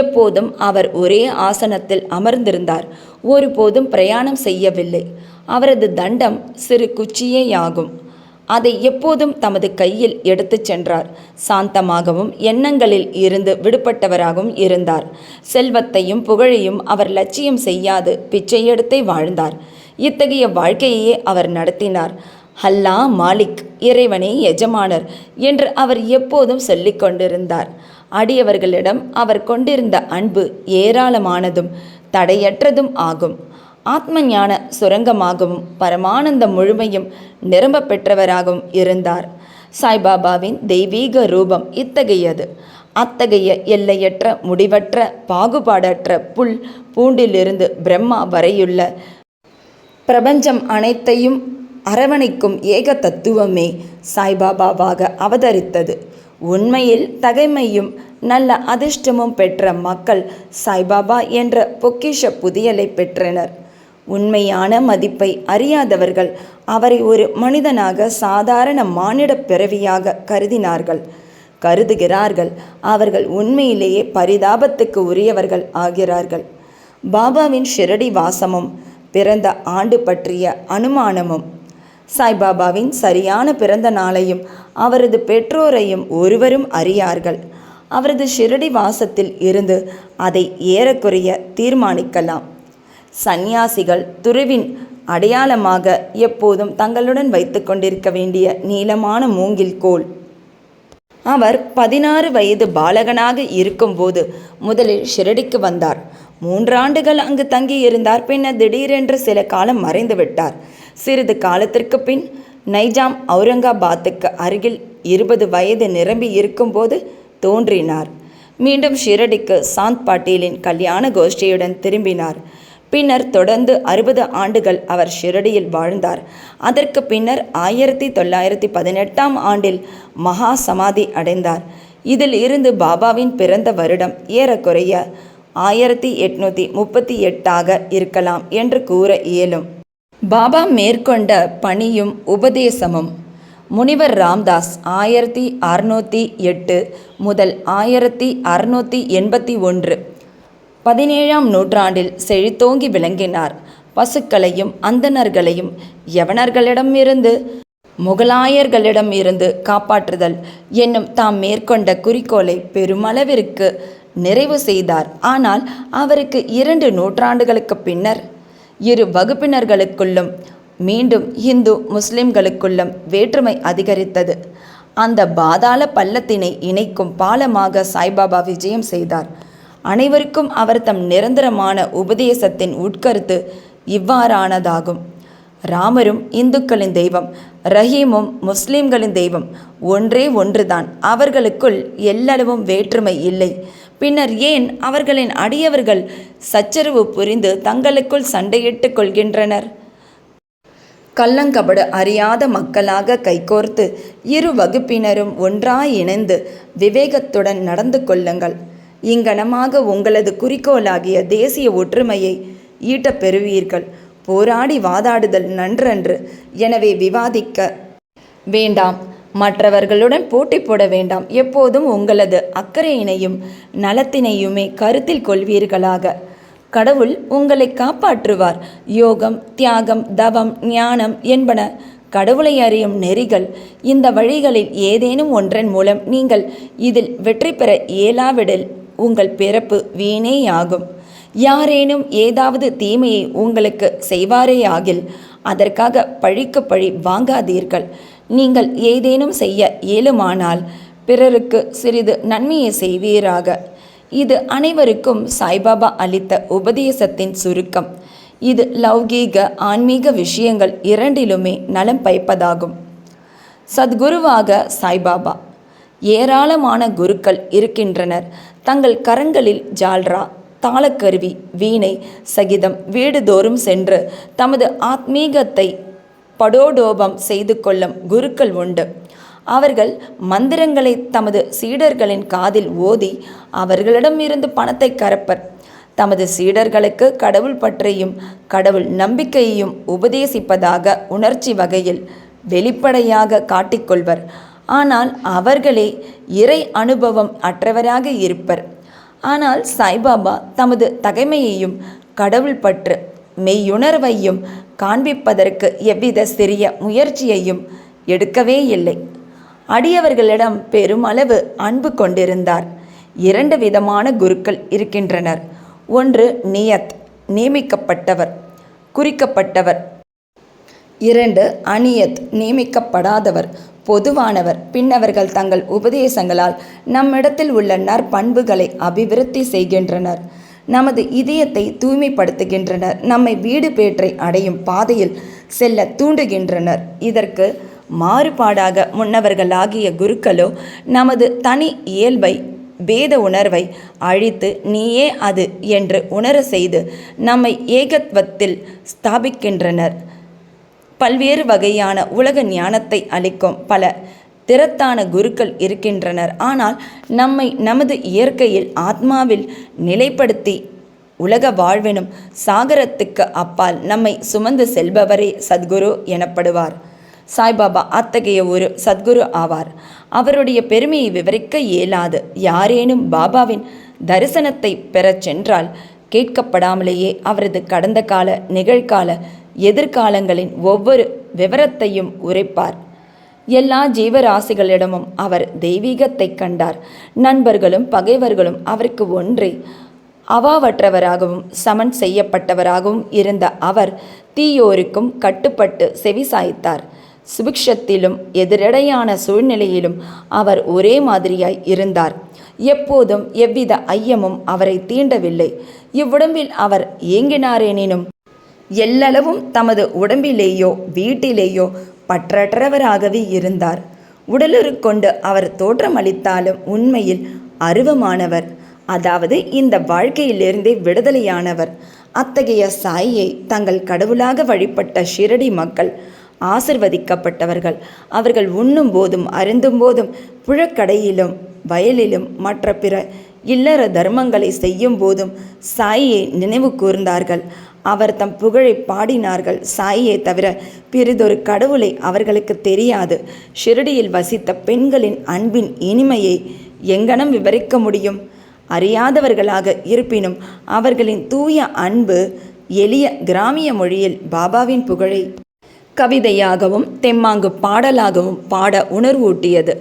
Speaker 1: எப்போதும் அவர் ஒரே ஆசனத்தில் அமர்ந்திருந்தார். ஒருபோதும் பிரயாணம் செய்யவில்லை. அவரது தண்டம் சிறு குச்சியேயாகும். அதை எப்போதும் தமது கையில் எடுத்துச் சென்றார். சாந்தமாகவும் எண்ணங்களில் இருந்து விடுபட்டவராகவும் இருந்தார். செல்வத்தையும் புகழையும் அவர் லட்சியம் செய்யாது பிச்சை எடுத்தே வாழ்ந்தார். இத்தகைய வாழ்க்கையே அவர் நடத்தினார். அல்லா மாலிக், இறைவனே எஜமானர் என்று அவர் எப்போதும் சொல்லிக் கொண்டிருந்தார். அடியவர்களிடம் அவர் கொண்டிருந்த அன்பு ஏராளமானதும் தடையற்றதும் ஆகும். ஆத்ம ஞான சுரங்கமாகவும் பரமானந்த முழுமையும் நிரம்ப பெற்றவராகவும் இருந்தார். சாய்பாபாவின் தெய்வீக ரூபம் இத்தகையது. அத்தகைய எல்லையற்ற முடிவற்ற பாகுபாடற்ற புல் பூண்டிலிருந்து பிரம்மா வரையுள்ள பிரபஞ்சம் அனைத்தையும் அரவணைக்கும் ஏக தத்துவமே சாய்பாபாவாக அவதரித்தது. உண்மையில் தகைமையும் நல்ல அதிர்ஷ்டமும் பெற்ற மக்கள் சாய்பாபா என்ற பொக்கிஷ புதியலை பெற்றனர். உண்மையான மதிப்பை அறியாதவர்கள் அவரை ஒரு மனிதனாக சாதாரண மானிட பிறவியாக கருதுகிறார்கள். அவர்கள் உண்மையிலேயே பரிதாபத்துக்கு உரியவர்கள் ஆகிறார்கள். பாபாவின் ஷிரடி வாசமும் பிறந்த ஆண்டு பற்றிய அனுமானமும் சாய்பாபாவின் சரியான பிறந்த நாளையும் அவரது பெற்றோரையும் ஒருவரும் அறியார்கள். அவரது ஷிரடி வாசத்தில் இருந்து அதை ஏறக்குறைய தீர்மானிக்கலாம். சந்நியாசிகள் துறவின் அடையாளமாக எப்போதும் தங்களுடன் வைத்து கொண்டிருக்க வேண்டிய நீளமான மூங்கில் கோல். அவர் 16 வயது பாலகனாக இருக்கும்போது முதலில் ஷிரடிக்கு வந்தார். 3 ஆண்டுகள் அங்கு தங்கியிருந்தார். பின்னர் திடீரென்று சில காலம் மறைந்துவிட்டார். சிறிது காலத்திற்கு பின் நைஜாம் அவுரங்காபாத்துக்கு அருகில் 20 வயது நிரம்பி இருக்கும்போது தோன்றினார். மீண்டும் ஷிரடிக்கு சாந்த் பாட்டீலின் கல்யாண கோஷ்டியுடன் திரும்பினார். பின்னர் தொடர்ந்து 60 ஆண்டுகள் அவர் ஷிரடியில் வாழ்ந்தார். அதற்கு பின்னர் 1918ஆம் ஆண்டில் மகா சமாதி அடைந்தார். இதில் இருந்து பாபாவின் பிறந்த வருடம் ஏறக்குறைய 1838ஆக இருக்கலாம் என்று கூற இயலும். பாபா மேற்கொண்ட பணியும் உபதேசமும். முனிவர் ராம்தாஸ் 1608 முதல் 1681 17ஆம் நூற்றாண்டில் செழித்தோங்கி விளங்கினார். பசுக்களையும் அந்தணர்களையும் யவனர்களிடமிருந்து முகலாயர்களிடமிருந்து காப்பாற்றுதல் என்னும் தாம் மேற்கொண்ட குறிக்கோளை பெருமளவிற்கு நிறைவு செய்தார். ஆனால் அவருக்கு 2 நூற்றாண்டுகளுக்கு பின்னர் இரு வகுப்பினர்களுக்குள்ளும் மீண்டும் இந்து முஸ்லிம்களுக்குள்ளும் வேற்றுமை அதிகரித்தது. அந்த பாதாள பள்ளத்தினை இணைக்கும் பாலமாக சாய்பாபா விஜயம் செய்தார். அனைவருக்கும் அவர் தம் நிரந்தரமான உபதேசத்தின் உட்கருத்து இவ்வாறானதாகும். ராமரும் இந்துக்களின் தெய்வம், ரஹீமும் முஸ்லிம்களின் தெய்வம் ஒன்றே ஒன்றுதான். அவர்களுக்குள் எல்லளவும் வேற்றுமை இல்லை. பின்னர் ஏன் அவர்களின் அடியவர்கள் சச்சரவு புரிந்து தங்களுக்குள் சண்டையிட்டு கொள்கின்றனர்? கள்ளங்கபடு அறியாத மக்களாக கைகோர்த்து இரு வகுப்பினரும் ஒன்றாய் இணைந்து விவேகத்துடன் நடந்து கொள்ளுங்கள். இங்கனமாக உங்களது குறிக்கோளாகிய தேசிய ஒற்றுமையை ஈட்டப் பெறுவீர்கள். போராடி வாதாடுதல் நன்றன்று. எனவே விவாதிக்க வேண்டாம், மற்றவர்களுடன் போட்டி போட வேண்டாம். எப்போதும் உங்களது அக்கறையினையும் நலத்தினையுமே கருத்தில் கொள்வீர்களாக. கடவுள் உங்களை காப்பாற்றுவார். யோகம், தியாகம், தவம், ஞானம் என்பன கடவுளை அறியும் நெறிகள். இந்த வழிகளில் ஏதேனும் ஒன்றன் மூலம் நீங்கள் இதில் வெற்றி பெற இயலாவிடில் உங்கள் பிறப்பு வீணேயாகும். யாரேனும் ஏதாவது தீமையை உங்களுக்கு செய்வாரேயாகில் அதற்காக பழிக்கு பழி வாங்காதீர்கள். நீங்கள் ஏதேனும் செய்ய இயலுமானால் பிறருக்கு சிறிது நன்மையை செய்வீராக. இது அனைவருக்கும் சாய்பாபா அளித்த உபதேசத்தின் சுருக்கம். இது லௌகீக ஆன்மீக விஷயங்கள் இரண்டிலுமே நலம் பயப்பதாகும். சத்குருவாக சாய்பாபா. ஏராளமான குருக்கள் இருக்கின்றனர். தங்கள் கரங்களில் ஜால்ரா, தாளக்கருவி, வீணை சகிதம் வீடுதோறும் சென்று தமது ஆத்மீகத்தை படோடோபம் செய்து கொள்ளும் குருக்கள் உண்டு. அவர்கள் மந்திரங்களை தமது சீடர்களின் காதில் ஓதி அவர்களிடம் இருந்து பணத்தை கறப்பர். தமது சீடர்களுக்கு கடவுள் பற்றியும் கடவுள் நம்பிக்கையையும் உபதேசிப்பதாக உணர்ச்சி வகையில் வெளிப்படையாக காட்டிக்கொள்வர். ஆனால் அவர்களே இறை அனுபவம் அற்றவராக இருப்பர். ஆனால் சாய்பாபா தமது தகைமையையும் கடவுள் பற்று மெய்யுணர்வையும் காண்பிப்பதற்கு எவ்வித சிறிய முயற்சியையும் எடுக்கவே இல்லை. அடியவர்களிடம் பெருமளவு அன்பு கொண்டிருந்தார். 2 விதமான குருக்கள் இருக்கின்றனர். ஒன்று நியத், நியமிக்கப்பட்டவர், குறிக்கப்பட்டவர். 2 அநியத், நியமிக்கப்படாதவர், பொதுவானவர். பின்னவர்கள் தங்கள் உபதேசங்களால் நம்மிடத்தில் உள்ள நற்பண்புகளை அபிவிருத்தி செய்கின்றனர். நமது இதயத்தை தூய்மைப்படுத்துகின்றனர். நம்மை வீடு பேற்றை அடையும் பாதையில் செல்ல தூண்டுகின்றனர். இதற்கு மாறுபாடாக முன்னவர்களாகிய குருக்களோ நமது தனி இயல்பை, பேத உணர்வை அழித்து நீயே அது என்று உணர செய்து நம்மை ஏகத்வத்தில் ஸ்தாபிக்கின்றனர். பல்வேறு வகையான உலக ஞானத்தை அளிக்கும் பல திறத்தான குருக்கள் இருக்கின்றனர். ஆனால் நம்மை நமது இயற்கையில் ஆத்மாவில் நிலைப்படுத்தி உலக வாழ்வினும் சாகரத்துக்கு அப்பால் நம்மை சுமந்து செல்பவரே சத்குரு எனப்படுவார். சாய்பாபா அத்தகைய ஒரு சத்குரு ஆவார். அவருடைய பெருமையை விவரிக்க இயலாது. யாரேனும் பாபாவின் தரிசனத்தை பெறச் சென்றால் கேட்கப்படாமலேயே அவரது கடந்த கால, நிகழ்கால, எதிர்காலங்களின் ஒவ்வொரு விவரத்தையும் உரைப்பார். எல்லா ஜீவராசிகளிடமும் அவர் தெய்வீகத்தை கண்டார். நண்பர்களும் பகைவர்களும் அவருக்கு ஒன்றே. அவாவற்றவராகவும் சமன் செய்யப்பட்டவராகவும் இருந்த அவர் தீயோருக்கும் கட்டுப்பட்டு செவி சாய்த்தார். சுபிக்ஷத்திலும் எதிரடையான சூழ்நிலையிலும் அவர் ஒரே மாதிரியாய் இருந்தார். எப்போதும் எவ்வித ஐயமும் அவரை தீண்டவில்லை. இவ்வுடம்பில் அவர் ஏங்கினாரேனினும் எல்லளவும் தமது உடம்பிலேயோ வீட்டிலேயோ பற்றற்றவராகவே இருந்தார். உடலுருக்கொண்டு அவர் தோற்றமளித்தாலும் உண்மையில் அருவமானவர், அதாவது இந்த வாழ்க்கையிலிருந்தே விடுதலையானவர். அத்தகைய சாயை தங்கள் கடவுளாக வழிபட்ட ஷிரடி மக்கள் ஆசிர்வதிக்கப்பட்டவர்கள். அவர்கள் உண்ணும் போதும் அருந்தும் போதும் புழக்கடையிலும் வயலிலும் மற்ற பிற இல்லற தர்மங்களை செய்யும் போதும் சாயை நினைவு கூர்ந்தார்கள். அவர் தம் புகழை பாடினார்கள். சாயை தவிர பிறிதொரு கடவுளை அவர்களுக்கு தெரியாது. ஷிரடியில் வசித்த பெண்களின் அன்பின் இனிமையை எங்கனம் விவரிக்க முடியும்? அறியாதவர்களாக இருப்பினும் அவர்களின் தூய அன்பு எளிய கிராமிய மொழியில் பாபாவின் புகழை கவிதையாகவும் தெம்மாங்கு பாடலாகவும் பாட உணர்வூட்டியது.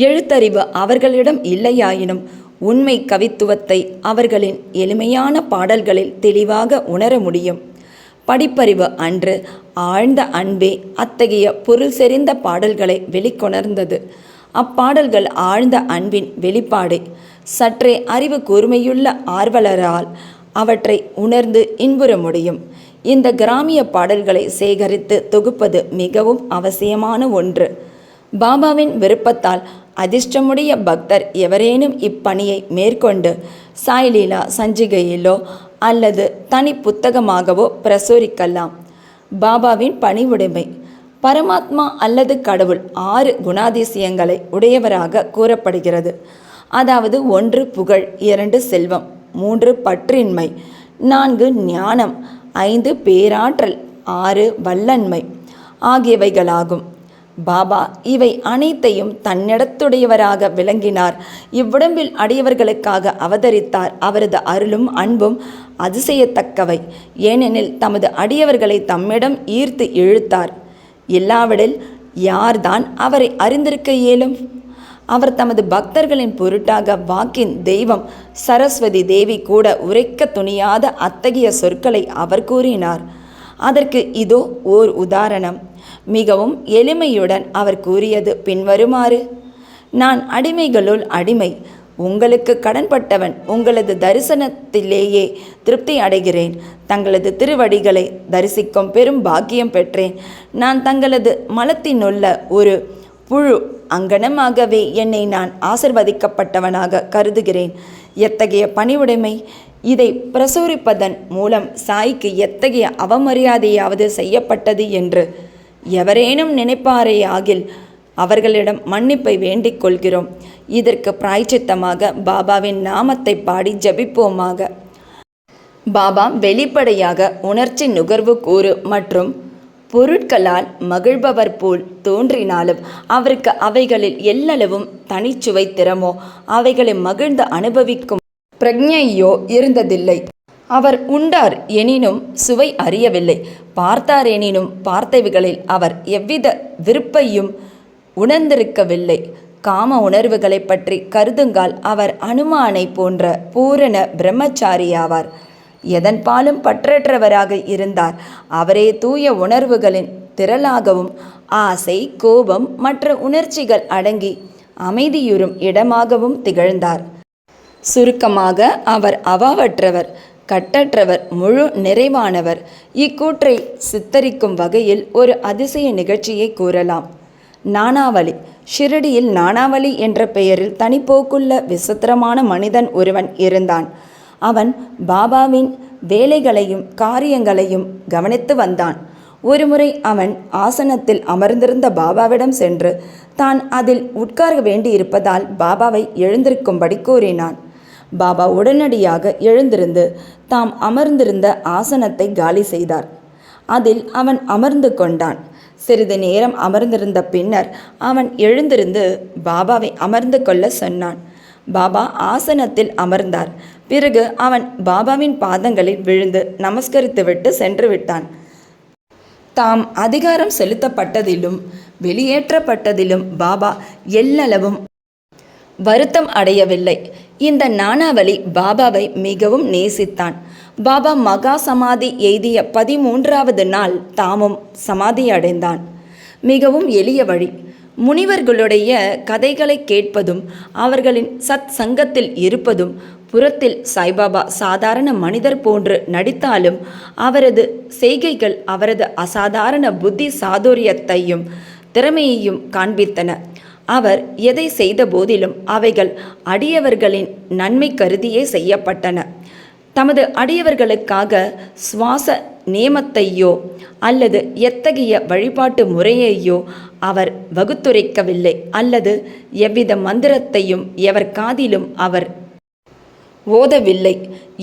Speaker 1: எழுத்தறிவு அவர்களிடம் இல்லையாயினும் உண்மை கவித்துவத்தை அவர்களின் எளிமையான பாடல்களில் தெளிவாக உணர முடியும். படிப்பறிவு அன்று, ஆழ்ந்த அன்பே அத்தகைய பொருள் செறிந்த பாடல்களை வெளிக்கொணர்ந்தது. அப்பாடல்கள் ஆழ்ந்த அன்பின் வெளிப்பாடே. சற்றே அறிவு கூர்மையுள்ள ஆர்வலரால் அவற்றை உணர்ந்து இன்புற முடியும். இந்த கிராமிய பாடல்களை சேகரித்து தொகுப்பது மிகவும் அவசியமான ஒன்று. பாபாவின் விருப்பத்தால் அதிர்ஷ்டமுடைய பக்தர் எவரேனும் இப்பணியை மேற்கொண்டு சாய்லீலா சஞ்சிகையிலோ அல்லது தனி புத்தகமாகவோ பிரசுரிக்கலாம். பாபாவின் பணிவுடைமை. பரமாத்மா அல்லது கடவுள் 6 குணாதிசயங்களை உடையவராக கூறப்படுகிறது. அதாவது 1 புகழ், 2 செல்வம், 3 பற்றின்மை, 4 ஞானம், 5 பேராற்றல், 6 வல்லன்மை ஆகியவைகளாகும். பாபா இவை அனைத்தையும் தன்னிடத்துடையவராக விளங்கினார். இவ்வுடம்பில் அடியவர்களுக்காக அவதரித்தார். அவரது அருளும் அன்பும் அதிசயத்தக்கவை. ஏனெனில் தமது அடியவர்களை தம்மிடம் ஈர்த்து இழுத்தார். இல்லாவிடில் யார்தான் அவரை அறிந்திருக்க இயலும்? அவர் தமது பக்தர்களின் பொருட்டாக வாக்கின் தெய்வம் சரஸ்வதி தேவி கூட உரைக்க துணியாத அத்தகைய சொற்களை அவர் கூறினார். அதற்கு இதோ ஓர் உதாரணம். மிகவும் எளிமையுடன் அவர் கூறியது பின்வருமாறு: நான் அடிமைகளுள் அடிமை, உங்களுக்கு கடன்பட்டவன். உங்களது தரிசனத்திலேயே திருப்தி அடைகிறேன். தங்களது திருவடிகளை தரிசிக்கும் பெரும் பாக்கியம் பெற்றேன். நான் தங்களது மலத்தினுள்ள ஒரு புழு அங்கனமாகவே என்னை நான் ஆசிர்வதிக்கப்பட்டவனாக கருதுகிறேன். எத்தகைய பணிவுடைமை! இதை பிரசுரிப்பதன் மூலம் சாய்க்கு எத்தகைய அவமரியாதையாவது செய்யப்பட்டது என்று எவரேனும் நினைப்பாரேயாகில் அவர்களிடம் மன்னிப்பை வேண்டிக் கொள்கிறோம். இதற்கு பிராய்ச்சித்தமாக பாபாவின் நாமத்தை பாடி ஜபிப்போமாக. பாபா வெளிப்படையாக உணர்ச்சி நுகர்வு கூறு மற்றும் பொருட்களால் மகிழ்பவர் போல் தோன்றினாலும் அவருக்கு அவைகளில் எல்லளவும் தனிச்சுவை திறமோ அவைகளை மகிழ்ந்து அனுபவிக்கும் பிரக்ஞையோ இருந்ததில்லை. அவர் உண்டார் எனினும் சுவை அறியவில்லை. பார்த்தார் எனினும் பார்த்தவைகளில் அவர் எவ்வித விருப்பையும் உணர்ந்திருக்கவில்லை. காம உணர்வுகளை பற்றி கருதுங்கால் அவர் அனுமானை போன்ற பூரண பிரம்மச்சாரியாவார். எதன்பாலும் பற்றற்றவராக இருந்தார். அவரே தூய உணர்வுகளின் திரளாகவும் ஆசை, கோபம் மற்ற உணர்ச்சிகள் அடங்கி அமைதியுறும் இடமாகவும் திகழ்ந்தார். சுருக்கமாக அவர் அவாவற்றவர், கட்டற்றவர், முழு நிறைவானவர். இக்கூற்றை சித்தரிக்கும் வகையில் ஒரு அதிசய நிகழ்ச்சியை கூறலாம். நானாவலி. ஷிரடியில் நானாவலி என்ற பெயரில் தனிப்போக்குள்ள விசித்திரமான மனிதன் ஒருவன் இருந்தான். அவன் பாபாவின் வேலைகளையும் காரியங்களையும் கவனித்து வந்தான். ஒருமுறை அவன் ஆசனத்தில் அமர்ந்திருந்த பாபாவிடம் சென்று தான் அதில் உட்கார வேண்டியிருப்பதால் பாபாவை எழுந்திருக்கும்படி கூறினான். பாபா உடனடியாக எழுந்திருந்து தாம் அமர்ந்திருந்த ஆசனத்தை காலி செய்தார். அதில் அவன் அமர்ந்து கொண்டான். சிறிது நேரம் அமர்ந்திருந்த பின்னர் அவன் எழுந்திருந்து பாபாவை அமர்ந்து கொள்ள சொன்னான். பாபா ஆசனத்தில் அமர்ந்தார். பிறகு அவன் பாபாவின் பாதங்களில் விழுந்து நமஸ்கரித்துவிட்டு சென்று விட்டான். தாம் அதிகாரம் செலுத்தப்பட்டதிலும் வெளியேற்றப்பட்டதிலும் பாபா எல்லளவும் வருத்தம் அடையவில்லை. இந்த நானாவலி பாபாவை மிகவும் நேசித்தான். பாபா மகா சமாதி எய்திய 13வது நாள் தாமும் சமாதி அடைந்தான். மிகவும் எளிய வழி. முனிவர்களுடைய கதைகளை கேட்பதும் அவர்களின் சத் சங்கத்தில் இருப்பதும் புறத்தில் சாய்பாபா சாதாரண மனிதர் போன்று நடித்தாலும் அவரது செய்கைகள் அவரது அசாதாரண புத்தி சாதுரியத்தையும் திறமையையும் காண்பித்தன. அவர் எதை செய்த போதிலும் அவைகள் அடியவர்களின் நன்மை கருதியே செய்யப்பட்டன. தமது அடியவர்களுக்காக சுவாச நியமத்தையோ அல்லது எத்தகைய வழிபாட்டு முறையையோ அவர் வகுத்துரைக்கவில்லை. அல்லது எவ்வித மந்திரத்தையும் எவர் காதிலும் அவர் ஓதவில்லை.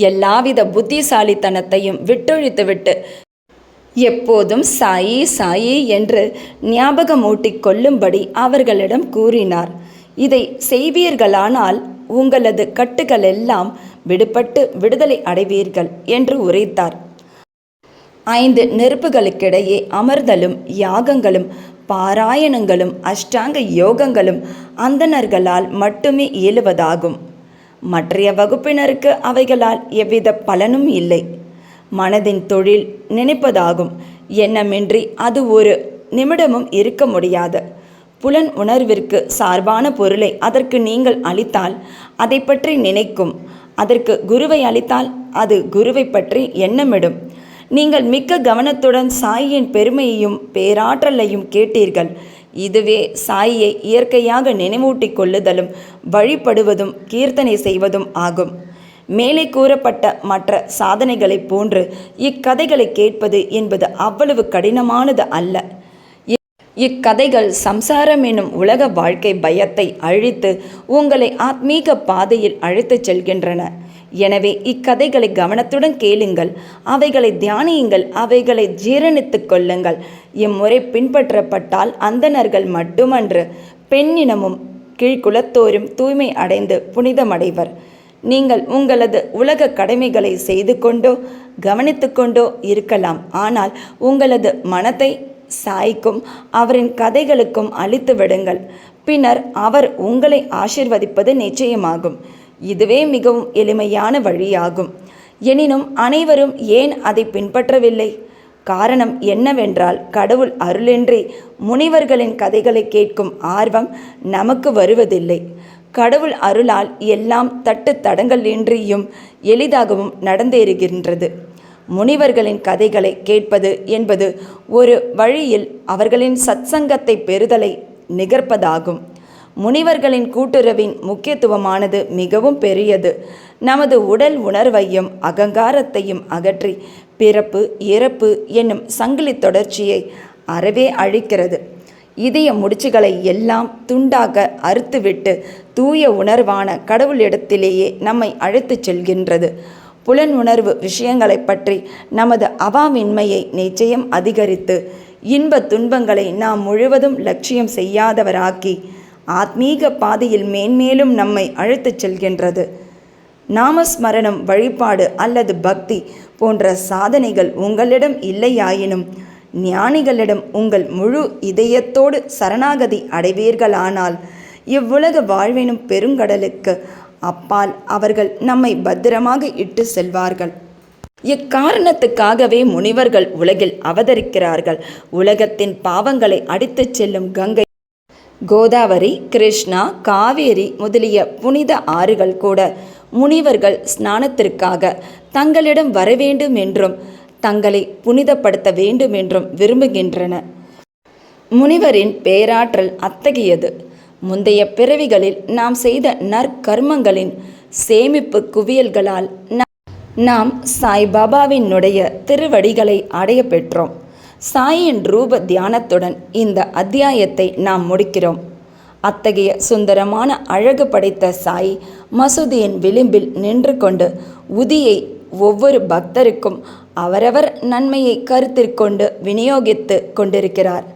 Speaker 1: எல்லாவித புத்திசாலித்தனத்தையும் விட்டொழித்துவிட்டு எப்போதும் சாயி சாயி என்று ஞாபகமூட்டிக் கொள்ளும்படி அவர்களிடம் கூறினார். இதை செய்வீர்களானால் உங்களது கட்டுகளெல்லாம் விடுபட்டு விடுதலை அடைவீர்கள் என்று உரைத்தார். 5 நெருப்புகளுக்கிடையே அமர்தலும் யாகங்களும் பாராயணங்களும் அஷ்டாங்க யோகங்களும் அந்தணர்களால் மட்டுமே இயலுவதாகும். மற்றைய வகுப்பினருக்கு அவைகளால் எவ்வித பலனும் இல்லை. மனதின் தொழில் நினைப்பதாகும். எண்ணமின்றி அது ஒரு நிமிடமும் இருக்க முடியாது. புலன் உணர்விற்கு சார்பான பொருளை அதற்கு நீங்கள் அளித்தால் அதை பற்றி நினைக்கும். அதற்கு குருவை அளித்தால் அது குருவை பற்றி எண்ணமிடும். நீங்கள் மிக்க கவனத்துடன் சாயின் பெருமையையும் பேராற்றலையும் கேட்டீர்கள். இதுவே சாயியை இயற்கையாக நினைவூட்டிக் கொள்ளுதலும் வழிபடுவதும் கீர்த்தனை செய்வதும் ஆகும். மேலே கூறப்பட்ட மற்ற சாதனைகளைப் போன்று இக்கதைகளை கேட்பது என்பது அவ்வளவு கடினமானது அல்ல. இக்கதைகள் சம்சாரம் எனும் உலக வாழ்க்கை பயத்தை அழித்து உங்களை ஆத்மீக பாதையில் அழைத்துச் செல்கின்றன. எனவே இக்கதைகளை கவனத்துடன் கேளுங்கள், அவைகளை தியானியுங்கள், அவைகளை ஜீரணித்துக் கொள்ளுங்கள். இம்முறை பின்பற்றப்பட்டால் அந்தணர்கள் மட்டுமன்று, பெண்ணினமும் கீழ்குலத்தோரும் தூய்மை அடைந்து புனிதமடைவர். நீங்கள் உங்களது உலக கடமைகளை செய்து கொண்டோ கவனித்து கொண்டோ இருக்கலாம். ஆனால் உங்களது மனத்தை சாய்க்கும் அவரின் கதைகளுக்கும் அளித்து விடுங்கள். பின்னர் அவர் உங்களை ஆசீர்வதிப்பது நிச்சயமாகும். இதுவே மிகவும் எளிமையான வழியாகும். எனினும் அனைவரும் ஏன் அதை பின்பற்றவில்லை? காரணம் என்னவென்றால், கடவுள் அருளின்றி முனிவர்களின் கதைகளை கேட்கும் ஆர்வம் நமக்கு வருவதில்லை. கடவுள் அருளால் எல்லாம் தட்டு தடங்கலின்றியும் எளிதாகவும் நடந்தேறுகின்றது. முனிவர்களின் கதைகளை கேட்பது என்பது ஒரு வழியில் அவர்களின் சத்சங்கத்தை பெறுதலை நிகர்ப்பதாகும். முனிவர்களின் கூட்டுறவின் முக்கியத்துவமானது மிகவும் பெரியது. நமது உடல் உணர்வையும் அகங்காரத்தையும் அகற்றி பிறப்பு இறப்பு என்னும் சங்கிலி தொடர்ச்சியை அறவே அழிக்கிறது. இதய முடிச்சுகளை எல்லாம் துண்டாக அறுத்துவிட்டு தூய உணர்வான கடவுளிடத்திலேயே நம்மை அழைத்துச் செல்கின்றது. புலன் உணர்வு விஷயங்களை பற்றி நமது அவாவின்மையை நிச்சயம் அதிகரித்து இன்ப துன்பங்களை நாம் முழுவதும் லட்சியம் செய்யாதவராக்கி ஆத்மீக பாதையில் மேன்மேலும் நம்மை அழைத்துச் செல்கின்றது. நாமஸ்மரணம், வழிபாடு அல்லது பக்தி போன்ற சாதனைகள் உங்களிடம் இல்லையாயினும் ஞானிகளிடம் உங்கள் முழு இதயத்தோடு சரணாகதி அடைவீர்களானால் இவ்வுலக வாழ்வினும் பெருங்கடலுக்கு அப்பால் அவர்கள் நம்மை பத்திரமாக இட்டு செல்வார்கள். இக்காரணத்துக்காகவே முனிவர்கள் உலகில் அவதரிக்கிறார்கள். உலகத்தின் பாவங்களை அடித்துச் செல்லும் கங்கை, கோதாவரி, கிருஷ்ணா, காவேரி முதலிய புனித ஆறுகள் கூட முனிவர்கள் ஸ்நானத்திற்காக தங்களிடம் வரவேண்டும் என்றும் தங்களை புனிதப்படுத்த வேண்டும் என்றும் விரும்புகின்றன. முனிவரின் பேராற்றல் அத்தகையது. முந்தைய பிறவிகளில் நாம் செய்த நற்கர்மங்களின் சேமிப்பு குவியல்களால் நாம் சாய்பாபாவினுடைய திருவடிகளை அடைய பெற்றோம். சாயின் ரூப தியானத்துடன் இந்த அத்தியாயத்தை நாம் முடிக்கிறோம். அத்தகைய சுந்தரமான அழகு படைத்த சாய் மசூதியின் விளிம்பில் நின்று கொண்டு உதியை ஒவ்வொரு பக்தருக்கும் அவரவர் நன்மையை கருத்திற்கொண்டு விநியோகித்து கொண்டிருக்கிறார்.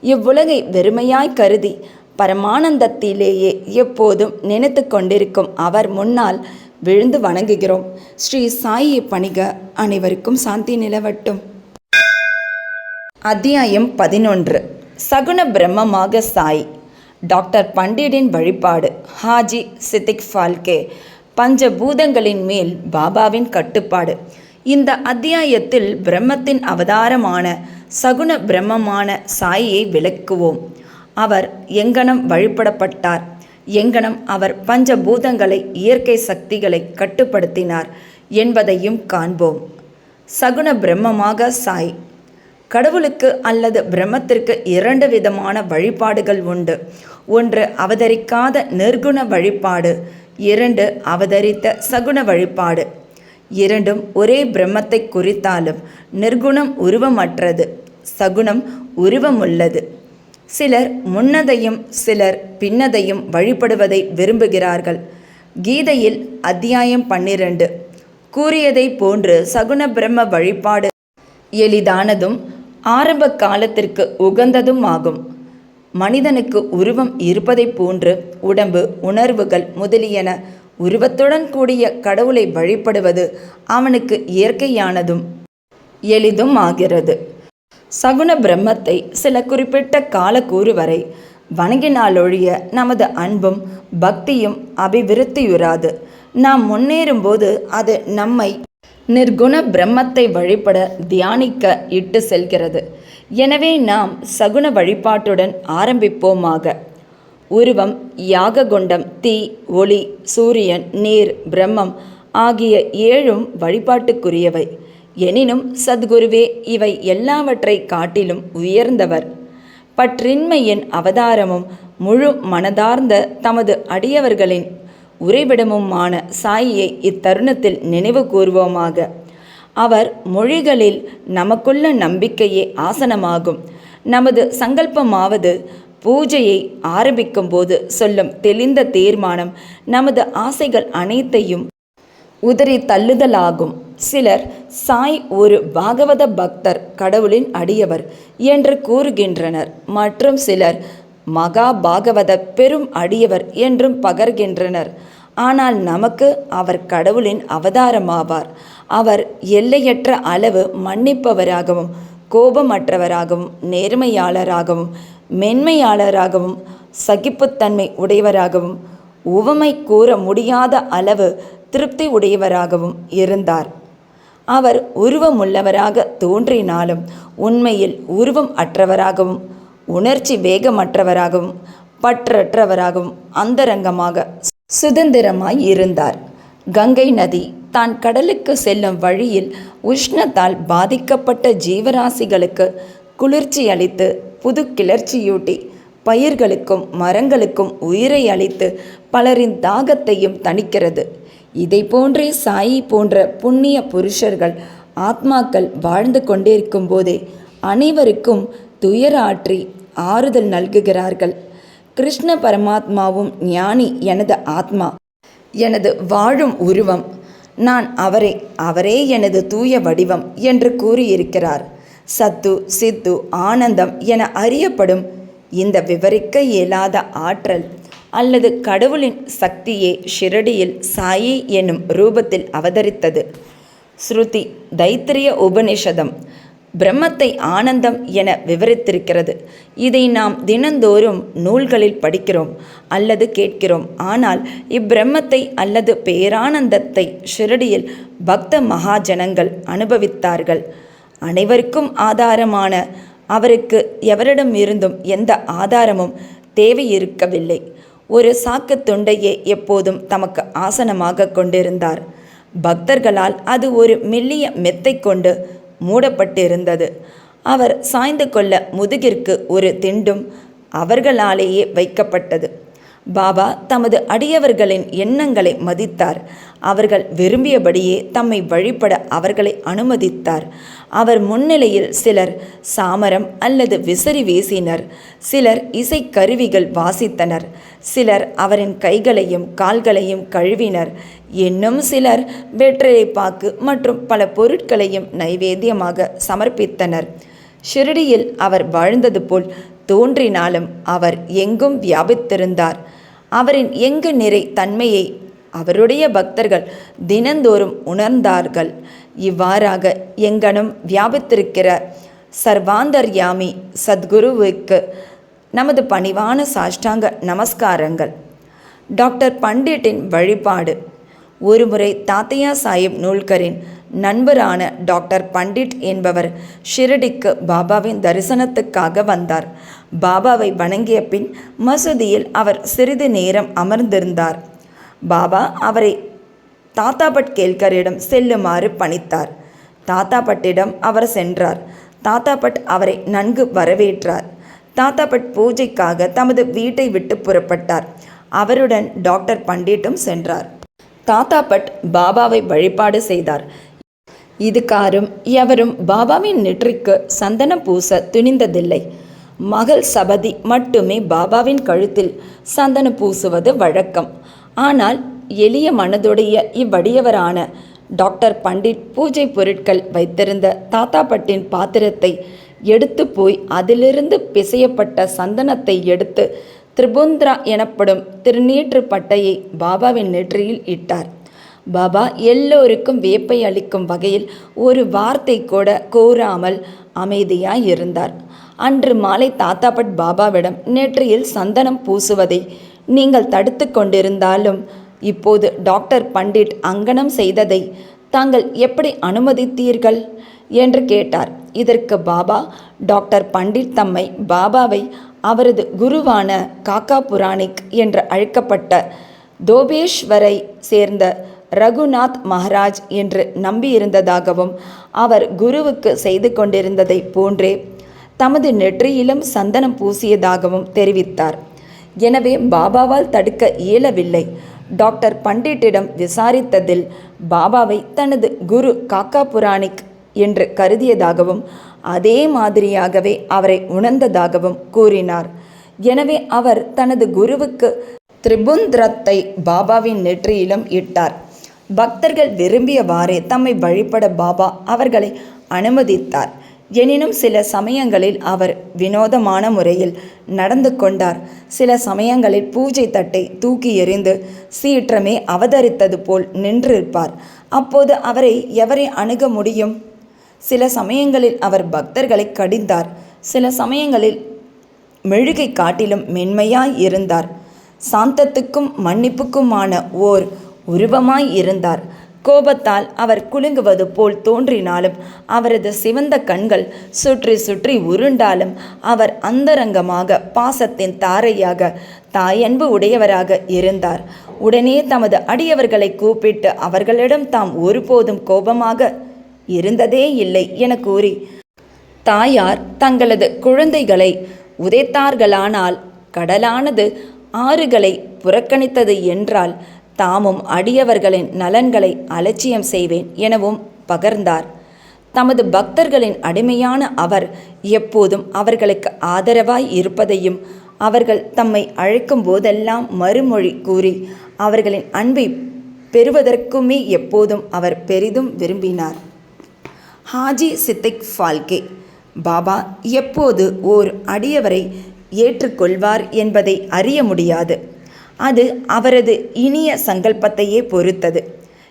Speaker 1: இவ்வுலகை வெறுமையாய் கருதி பரமானந்தத்திலேயே எப்போதும் நினைத்து கொண்டிருக்கும் அவர் முன்னால் விழுந்து வணங்குகிறோம். ஸ்ரீ சாயை பணிக. அனைவருக்கும் சாந்தி நிலவட்டும். அத்தியாயம் 11. சகுன பிரம்மமாக சாய். டாக்டர் பண்டிடின் வழிபாடு. ஹாஜி சித்திக் ஃபால்கே. பஞ்சபூதங்களின் மேல் பாபாவின் கட்டுப்பாடு. இந்த அத்தியாயத்தில் பிரம்மத்தின் அவதாரமான சகுன பிரம்மமான சாயை விளக்குவோம். அவர் எங்கனம் வழிபடப்பட்டார், எங்கனம் அவர் பஞ்சபூதங்களை இயற்கை சக்திகளை கட்டுப்படுத்தினார் என்பதையும் காண்போம். சகுன பிரம்மமாக சாய். கடவுளுக்கு அல்லது பிரம்மத்திற்கு 2 விதமான வழிபாடுகள் உண்டு. ஒன்று அவதரிக்காத நிர்குண வழிபாடு, 2 அவதரித்த சகுன வழிபாடு. இரண்டும் ஒரே பிரம்மத்தை குறித்தாலும் நிர்குணம் உருவமற்றது, சகுனம் உருவமுள்ளது. சிலர் முன்னதையும் சிலர் பின்னதையும் வழிபடுவதை விரும்புகிறார்கள். கீதையில் அத்தியாயம் 12 கூறியதை போன்று சகுன பிரம்ம வழிபாடு எளிதானதும் ஆரம்ப காலத்திற்கு உகந்ததும் ஆகும். மனிதனுக்கு உருவம் இருப்பதை போன்று உடம்பு, உணர்வுகள் முதலியன உருவத்துடன் கூடிய கடவுளை வழிபடுவது அவனுக்கு இயற்கையானதும் எளிதும் ஆகிறது. சகுன பிரம்மத்தை சில குறிப்பிட்ட காலக்கூறு வரை வணங்கினாலொழிய நமது அன்பும் பக்தியும் அபிவிருத்தியுறாது. நாம் முன்னேறும்போது அது நம்மை நிர்குண பிரம்மத்தை வழிபட தியானிக்க இட்டு செல்கிறது. எனவே நாம் சகுன வழிபாட்டுடன் ஆரம்பிப்போமாக. உருவம், யாககுண்டம், தீ, ஒளி, சூரியன், நீர், பிரம்மம் ஆகிய 7ம் வழிபாட்டுக்குரியவை. எனினும் சத்குருவே இவை எல்லாவற்றை காட்டிலும் உயர்ந்தவர். பற்றின்மையின் அவதாரமும் முழு மனதார்ந்த தமது அடியவர்களின் உறைவிடமுமான சாயியை இத்தருணத்தில் நினைவு கூர்வோமாக. அவர் மொழிகளில் நமக்குள்ள நம்பிக்கையே ஆசனமாகும். நமது சங்கல்பமாவது பூஜையை ஆரம்பிக்கும் போது சொல்லும் தெளிந்த தீர்மானம் நமது ஆசைகள் அனைத்தையும் உதறி தள்ளுதலாகும். சிலர் சாய் ஒரு பாகவத பக்தர், கடவுளின் அடியவர் என்று கூறுகின்றனர். மற்றும் சிலர் மகா பாகவத பெரும் அடியவர் என்றும் பகர்கின்றனர். ஆனால் நமக்கு அவர் கடவுளின் அவதாரமாவார். அவர் எல்லையற்ற அளவு மன்னிப்பவராகவும் கோபமற்றவராகவும் நேர்மையாளராகவும் மென்மையாளராகவும் சகிப்புத்தன்மை உடையவராகவும் உவமை கூற முடியாத அளவு திருப்தி உடையவராகவும் இருந்தார். அவர் உருவமுள்ளவராக தோன்றினாலும் உண்மையில் உருவம் அற்றவராகவும் உணர்ச்சி வேகமற்றவராகவும் பற்றற்றவராகவும் அந்தரங்கமாக சுதந்திரமாய் இருந்தார். கங்கை நதி தான் கடலுக்கு செல்லும் வழியில் உஷ்ணத்தால் பாதிக்கப்பட்ட ஜீவராசிகளுக்கு குளிர்ச்சி அளித்து புது கிளர்ச்சியூட்டி பயிர்களுக்கும் மரங்களுக்கும் உயிரை அளித்து பலரின் தாகத்தையும் தணிக்கிறது. இதை போன்றே சாயி போன்ற புண்ணிய புருஷர்கள் ஆத்மாக்கள் வாழ்ந்து கொண்டிருக்கும் போதே அனைவருக்கும் துயராற்றி ஆறுதல் நல்குகிறார்கள். கிருஷ்ண பரமாத்மாவும் ஞானி எனது ஆத்மா, எனது வாழும் உருவம், நான் அவரே எனது தூய வடிவம் என்று கூறியிருக்கிறார். சத்து, சித்து, ஆனந்தம் என அறியப்படும் இந்த விவரிக்க இயலாத ஆற்றல் அல்லது கடவுளின் சக்தியே ஷிரடியில் சாயி என்னும் ரூபத்தில் அவதரித்தது. ஸ்ருதி தைத்திரிய உபனிஷதம் பிரம்மத்தை ஆனந்தம் என விவரித்திருக்கிறது. இதை நாம் தினந்தோறும் நூல்களில் படிக்கிறோம் அல்லது கேட்கிறோம். ஆனால் இப்பிரம்மத்தை அல்லது பேரானந்தத்தை ஷிரடியில் பக்த மகாஜனங்கள் அனுபவித்தார்கள். அனைவருக்கும் ஆதாரமான அவருக்கு எவரிடம் இருந்தும் எந்த ஆதாரமும் தேவையிருக்கவில்லை. ஒரு சாக்கு துண்டையே எப்போதும் தமக்கு ஆசனமாக கொண்டிருந்தார். பக்தர்களால் அது ஒரு மெல்லிய மெத்தை கொண்டு மூடப்பட்டிருந்தது. அவர் சாய்ந்து கொள்ள முதுகிற்கு ஒரு திண்டும் அவர்களாலேயே வைக்கப்பட்டது. பாபா தமது அடியவர்களின் எண்ணங்களை மதித்தார். அவர்கள் விரும்பியபடியே தம்மை வழிபட அவர்களை அனுமதித்தார். அவர் முன்னிலையில் சிலர் சாமரம் அல்லது விசிறி வீசினர், சிலர் இசைக்கருவிகள் வாசித்தனர், சிலர் அவரின் கைகளையும் கால்களையும் கழுவினர், இன்னும் சிலர் வெற்றிலைப்பாக்கு மற்றும் பல பொருட்களையும் நைவேத்தியமாக சமர்ப்பித்தனர். ஷிரடியில் அவர் வாழ்ந்தது போல் தோன்றினாலும் அவர் எங்கும் வியாபித்திருந்தார். அவரின் எங்கு நிறை தன்மையை அவருடைய பக்தர்கள் தினந்தோறும் உணர்ந்தார்கள். இவ்வாறாக எங்கனும் வியாபித்திருக்கிற சர்வாந்தர்யாமி சத்குருவுக்கு நமது பணிவான சாஷ்டாங்க நமஸ்காரங்கள். டாக்டர் பண்டிட்டின் வழிபாடு. ஒருமுறை தாத்தையா சாஹிப் நூல்கரின் நண்பரான டாக்டர் பண்டிட் என்பவர் ஷிரடிக்கு பாபாவின் தரிசனத்துக்காக வந்தார். பாபாவை வணங்கிய பின் மசூதியில் அவர் சிறிது நேரம் அமர்ந்திருந்தார். பாபா அவரை தாத்தாபட் கேல்கரிடம் செல்லுமாறு பணித்தார். தாத்தாபட்டிடம் அவர் சென்றார். தாத்தாபட் அவரை நன்கு வரவேற்றார். தாத்தாபட் பூஜைக்காக தமது வீட்டை விட்டு புறப்பட்டார். அவருடன் டாக்டர் பண்டிட்டும் சென்றார். தாத்தாபட் பாபாவை வழிபாடு செய்தார். இதுகாரும் எவரும் பாபாவின் நெற்றிக்கு சந்தனம் பூச துணிந்ததில்லை. மகள் சபதி மட்டுமே பாபாவின் கழுத்தில் சந்தனம் பூசுவது வழக்கம். ஆனால் எளிய மனதுடைய இவ்வடியவரான டாக்டர் பண்டிட் பூஜை பொருட்கள் வைத்திருந்த தாத்தாபட்டின் பாத்திரத்தை எடுத்து போய் அதிலிருந்து பிசையப்பட்ட சந்தனத்தை எடுத்து திரிபுந்திரா எனப்படும் திருநீற்று பட்டையை பாபாவின் நெற்றியில் இட்டார். பாபா எல்லோருக்கும் வியப்பை அளிக்கும் வகையில் ஒரு வார்த்தை கூட கூறாமல் அமைதியாய் இருந்தார். அன்று மாலை தாத்தாபட் பாபாவிடம், நெற்றியில் சந்தனம் பூசுவதை நீங்கள் தடுத்து கொண்டிருந்தாலும் இப்போது டாக்டர் பண்டிட் அங்கனம் செய்ததை தாங்கள் எப்படி அனுமதித்தீர்கள் என்று கேட்டார். இதற்கு பாபா, டாக்டர் பண்டிட் தம்மை பாபாவை அவரது குருவான காக்கா புராணிக் என்று அழைக்கப்பட்ட தோபேஷ்வரை சேர்ந்த ரகுநாத் மகாராஜ் என்று நம்பியிருந்ததாகவும் அவர் குருவுக்கு செய்து கொண்டிருந்ததை போன்றே தமது நெற்றியிலும் சந்தனம் பூசியதாகவும் தெரிவித்தார். எனவே பாபாவால் தடுக்க இயலவில்லை. டாக்டர் பண்டிட்டிடம் விசாரித்ததில் பாபாவை தனது குரு காக்கா புராணிக் என்று கருதியதாகவும் அதே மாதிரியாகவே அவரை உணர்ந்ததாகவும் கூறினார். எனவே அவர் தனது குருவுக்கு திரிபுந்திரத்தை பாபாவின் நெற்றியிலும் இட்டார். பக்தர்கள் விரும்பியவாறே தம்மை வழிபட பாபா அவர்களை அனுமதித்தார். எனினும் சில சமயங்களில் அவர் வினோதமான முறையில் நடந்து கொண்டார். சில சமயங்களில் பூஜை தட்டை தூக்கி எறிந்து சீற்றமே அவதரித்தது போல் நின்றிருப்பார். அப்போது அவரை எவரை அணுக முடியும்? சில சமயங்களில் அவர் பக்தர்களை கடிந்தார். சில சமயங்களில் மெழுகை காட்டிலும் மென்மையாய் இருந்தார். சாந்தத்துக்கும் மன்னிப்புக்குமான ஓர் உருவமாய் இருந்தார். கோபத்தால் அவர் குலுங்குவது போல் தோன்றினாலும், அவரது சிவந்த கண்கள் சுற்றி சுற்றி உருண்டாலும், அவர் அந்தரங்கமாக பாசத்தின் தாரையாக தாயன்பு உடையவராக இருந்தார். உடனே தமது அடியவர்களை கூப்பிட்டு அவர்களிடம் தாம் ஒருபோதும் கோபமாக இருந்ததே இல்லை என கூறி, தாயார் தங்களது குழந்தைகளை உதைத்தார்களானால் கடலானது ஆறுகளை புறக்கணித்தது என்றால் தாமும் அடியவர்களின் நலன்களை அலட்சியம் செய்வேன் எனவும் பகர்ந்தார். தமது பக்தர்களின் அடிமையான அவர் எப்போதும் அவர்களுக்கு ஆதரவாய் இருப்பதையும், அவர்கள் தம்மை அழைக்கும் போதெல்லாம் மறுமொழி கூறி அவர்களின் அன்பை பெறுவதற்குமே எப்போதும் அவர் பெரிதும் விரும்பினார். ஹாஜி சித்திக் ஃபால்கே. பாபா எப்போது ஓர் அடியவரை ஏற்றுக்கொள்வார் என்பதை அறிய முடியாது. அது அவரது இனிய சங்கல்பத்தையே பொறுத்தது.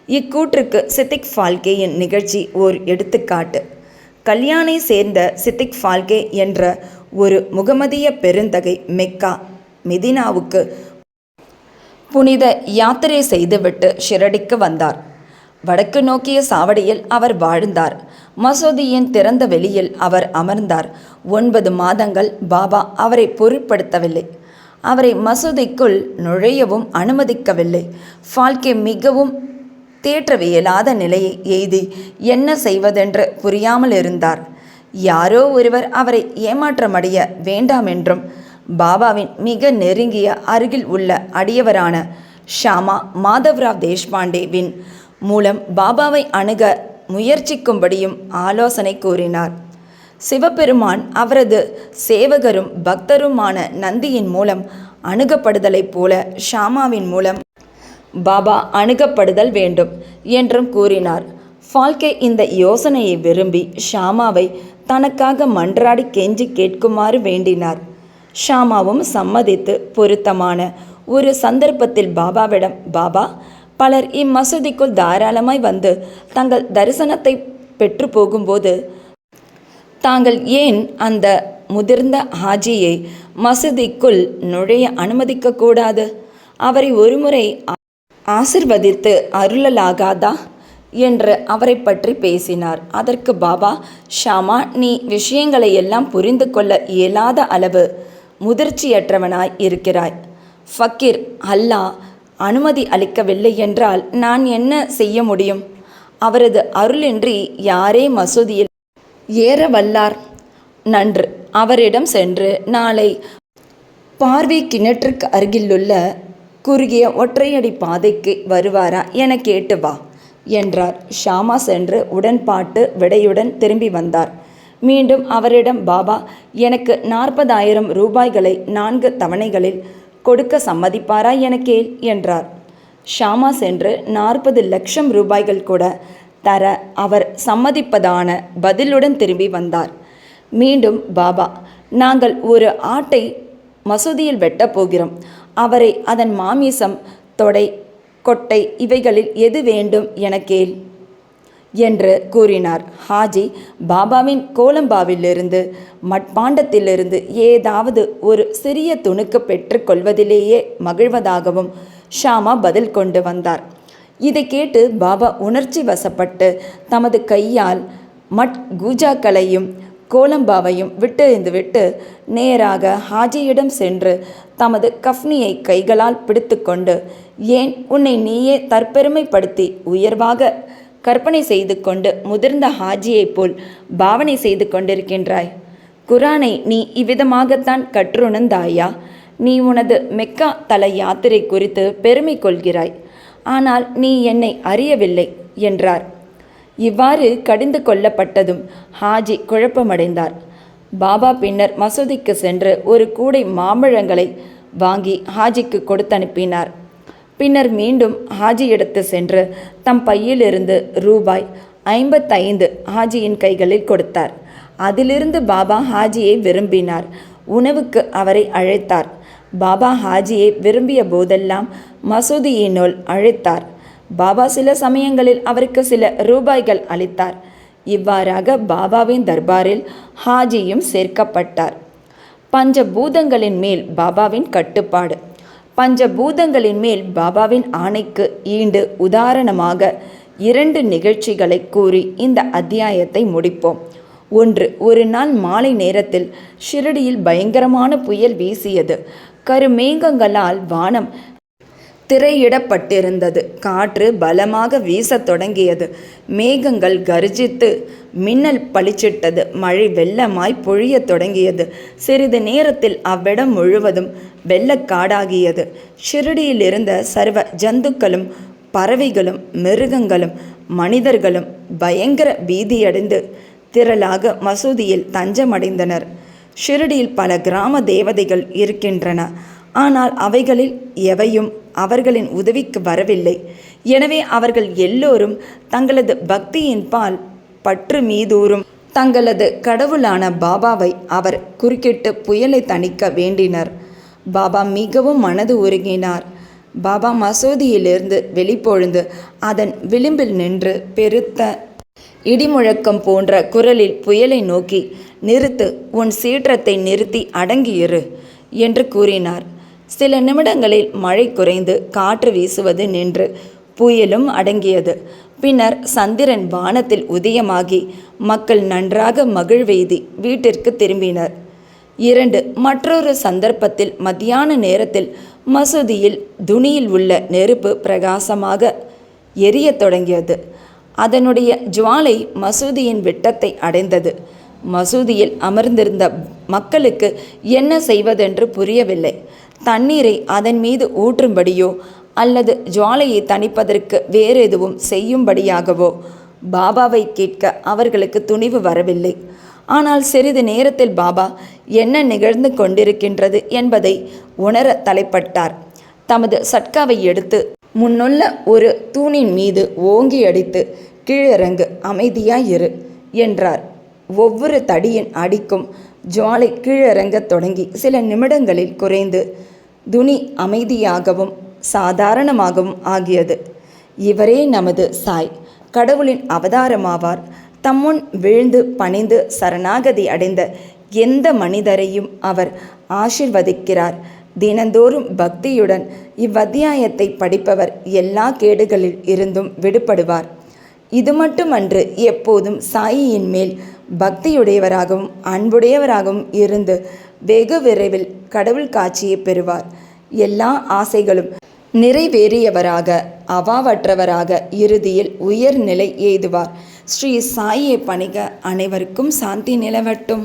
Speaker 1: இக்கூற்றுக்கு சித்திக் ஃபால்கேயின் நிகழ்ச்சி ஓர் எடுத்துக்காட்டு. கல்யாணை சேர்ந்த சித்திக் ஃபால்கே என்ற ஒரு முகமதிய பெருந்தகை மெக்கா மெதினாவுக்கு புனித யாத்திரை செய்துவிட்டு ஷிரடிக்கு வந்தார். வடக்கு நோக்கிய சாவடியில் அவர் வாழ்ந்தார். மசூதியின் திறந்த வெளியில் அவர் அமர்ந்தார். 9 மாதங்கள் பாபா அவரை பொருட்படுத்தவில்லை. அவரை மசூதிக்குள் நுழையவும் அனுமதிக்கவில்லை. ஃபால்கே மிகவும் தேற்றவியலாத நிலையை எய்தி என்ன செய்வதென்று புரியாமல் இருந்தார். யாரோ ஒருவர் அவரை ஏமாற்றமடைய வேண்டாமென்றும் பாபாவின் மிக நெருங்கிய அருகில் உள்ள அடியவரான ஷாமா மாதவ்ராவ் தேஷ்பாண்டேவின் மூலம் பாபாவை அணுக முயற்சிக்கும்படியும் ஆலோசனை கூறினார். சிவபெருமான் அவரது சேவகரும் பக்தருமான நந்தியின் மூலம் அணுகப்படுதலைப் போல ஷாமாவின் மூலம் பாபா அணுகப்படுதல் வேண்டும் என்றும் கூறினார். ஃபால்கே இந்த யோசனையை விரும்பி ஷாமாவை தனக்காக மன்றாடி கெஞ்சி கேட்குமாறு வேண்டினார். ஷாமாவும் சம்மதித்து பொருத்தமான ஒரு சந்தர்ப்பத்தில் பாபாவிடம், பாபா, பலர் இம்மசூதிக்குள் தாராளமாய் வந்து தங்கள் தரிசனத்தை பெற்று போகும்போது தாங்கள் ஏன் அந்த முதிர்ந்த ஹாஜியை மசூதிக்குள் நுழைய அனுமதிக்கக்கூடாது? அவரை ஒருமுறை ஆசிர்வதித்து அருளலாகாதா என்று அவரை பற்றி பேசினார். அதற்கு பாபா, ஷாமா, நீ விஷயங்களை எல்லாம் புரிந்து கொள்ள இயலாத அளவு முதிர்ச்சியற்றவனாய் இருக்கிறாய். ஃபக்கீர், அல்லாஹ் அனுமதி அளிக்கவில்லை என்றால் நான் என்ன செய்ய முடியும்? அவரது அருளின்றி யாரே மசூதியில் ஏற வல்லார்? நன்று, அவரிடம் சென்று நாளை பார்வை கிணற்றுக்கு அருகிலுள்ள குறுகிய ஒற்றையடி பாதைக்கு வருவாரா என கேட்டு வா என்றார். ஷாமா சென்று உடன்பாட்டு விடையுடன் திரும்பி வந்தார். மீண்டும் அவரிடம், பாபா, எனக்கு 40,000 ரூபாய்களை 4 தவணைகளில் கொடுக்க சம்மதிப்பாரா என கேள் என்றார். ஷாமா சென்று 40 லட்சம் ரூபாய்கள் கூட தர அவர் சம்மதிப்பதான பதிலுடன் திரும்பி வந்தார். மீண்டும், பாபா, நாங்கள் ஒரு ஆட்டை மசூதியில் வெட்டப் போகிறோம். அவரை அதன் மாமிசம், தொடை, கொட்டை இவைகளில் எது வேண்டும் என கேள் என்று கூறினார். ஹாஜி பாபாவின் கோலம்பாவிலிருந்து மட்பாண்டத்திலிருந்து ஏதாவது ஒரு சிறிய துணுக்கு பெற்றுக்கொள்வதிலேயே மகிழ்வதாகவும் ஷாமா பதில் கொண்டு வந்தார். இதை கேட்டு பாபா உணர்ச்சி வசப்பட்டு தமது கையால் கூஜாக்களையும் கோலம்பாவையும் விட்டெறிந்துவிட்டு நேராக ஹாஜியிடம் சென்று தமது கஃப்னியை கைகளால் பிடித்து கொண்டு, ஏன் உன்னை நீயே தற்பெருமைப்படுத்தி உயர்வாக கற்பனை செய்து கொண்டு முதிர்ந்த ஹாஜியைப் போல் பாவனை செய்து கொண்டிருக்கின்றாய்? குரானை நீ இவ்விதமாகத்தான் கற்றுணர்ந்தாயா? நீ உனது மெக்கா தல யாத்திரை குறித்து பெருமை கொள்கிறாய், ஆனால் நீ என்னை அறியவில்லை என்றார். இவ்வாறு கடிந்து கொள்ளப்பட்டதும் ஹாஜி குழப்பமடைந்தார். பாபா பின்னர் மசூதிக்கு சென்று ஒரு கூடை மாம்பழங்களை வாங்கி ஹாஜிக்கு கொடுத்தனுப்பினார். பின்னர் மீண்டும் ஹாஜியிடத்து சென்று தம் பையிலிருந்து ரூபாய் 55 ஹாஜியின் கைகளில் கொடுத்தார். அதிலிருந்து பாபா ஹாஜியை விரும்பினார். உணவுக்கு அவரை அழைத்தார். பாபா ஹாஜியை விரும்பிய போதெல்லாம் மசூதியினுள் அழைத்தார். பாபா சில சமயங்களில் அவருக்கு சில ரூபாய்கள் அளித்தார். இவ்வாறாக பாபாவின் தர்பாரில் ஹாஜியும் சேர்க்கப்பட்டார். பஞ்சபூதங்களின் மேல் பாபாவின் கட்டுப்பாடு. பஞ்சபூதங்களின் மேல் பாபாவின் ஆணைக்கு ஈண்டு உதாரணமாக 2 நிகழ்ச்சிகளை கூறி இந்த அத்தியாயத்தை முடிப்போம். 1. ஒரு நாள் மாலை நேரத்தில் ஷிரடியில் பயங்கரமான புயல் வீசியது. கருமேகங்களால் வானம் திரையிடப்பட்டிருந்தது. காற்று பலமாக வீசத் தொடங்கியது. மேகங்கள் கர்ஜித்து மின்னல் பளிச்சிட்டது. மழை வெள்ளமாய் பொழியத் தொடங்கியது. சிறிது நேரத்தில் அவ்விடம் முழுவதும் வெள்ளக்காடாகியது. ஷிரடியில் இருந்த சர்வ ஜந்துக்களும் பறவைகளும் மிருகங்களும் மனிதர்களும் பயங்கர பீதியடைந்து திரளாக மசூதியில் தஞ்சமடைந்தனர். ஷிரடியில் பல கிராம தேவதைகள் இருக்கின்றன. ஆனால் அவைகளில் எவையும் அவர்களின் உதவிக்கு வரவில்லை. எனவே அவர்கள் எல்லோரும் தங்களது பக்தியின் பால் பற்று மீதூறும் தங்களது கடவுளான பாபாவை அவர் குறுக்கிட்டு புயலை தணிக்க வேண்டினர். பாபா மிகவும் மனது உருகினார். பாபா மசூதியிலிருந்து வெளிப்பொழுந்து அதன் விளிம்பில் நின்று பெருத்த இடிமுழக்கம் போன்ற குரலில் புயலை நோக்கி, நிறுத்து, உன் சீற்றத்தை நிறுத்தி அடங்கியிரு என்று கூறினார். சில நிமிடங்களில் மழை குறைந்து காற்று வீசுவது நின்று புயலும் அடங்கியது. பின்னர் சந்திரன் வானத்தில் உதயமாகி மக்கள் நன்றாக மகிழ்வெய்தி வீட்டிற்கு திரும்பினர். 2. மற்றொரு சந்தர்ப்பத்தில் மத்தியான நேரத்தில் மசூதியில் துணியில் உள்ள நெருப்பு பிரகாசமாக எரியத் தொடங்கியது. அதனுடைய ஜுவாலை மசூதியின் விட்டத்தை அடைந்தது. மசூதியில் அமர்ந்திருந்த மக்களுக்கு என்ன செய்வதென்று புரியவில்லை. தண்ணீரை அதன் மீது ஊற்றும்படியோ அல்லது ஜுவாலையை தணிப்பதற்கு வேறு எதுவும் செய்யும்படியாகவோ பாபாவை கேட்க அவர்களுக்கு துணிவு வரவில்லை. ஆனால் சிறிது நேரத்தில் பாபா என்ன நிகழ்ந்து கொண்டிருக்கின்றது என்பதை உணர தலைப்பட்டார். தமது சட்காவை எடுத்து முன்னுள்ள ஒரு தூணின் மீது ஓங்கி அடித்து, கீழிறங்கு, அமைதியாயிரு என்றார். ஒவ்வொரு தடியின் அடிக்கும் ஜுவாலை கீழிறங்கத் தொடங்கி சில நிமிடங்களில் குறைந்து துணி அமைதியாகவும் சாதாரணமாகவும் ஆகியது. இவரே நமது சாய், கடவுளின் அவதாரமாவார். தம்முன் விழுந்து பணிந்து சரணாகதி அடைந்த எந்த மனிதரையும் அவர் ஆசிர்வதிக்கிறார். தினந்தோறும் பக்தியுடன் இவ்வத்தியாயத்தை படிப்பவர் எல்லா கேடுகளில் இருந்தும் விடுபடுவார். இது மட்டுமன்று, எப்போதும் சாயியின் மேல் பக்தியுடையவராகவும் அன்புடையவராகவும் இருந்து வெகு விரைவில் கடவுள் காட்சியை பெறுவார். எல்லா ஆசைகளும் நிறைவேறியவராக, அவாவற்றவராக இறுதியில் உயர்நிலை எய்துவார். ஸ்ரீ சாயியை பணிக. அனைவருக்கும் சாந்தி நிலவட்டும்.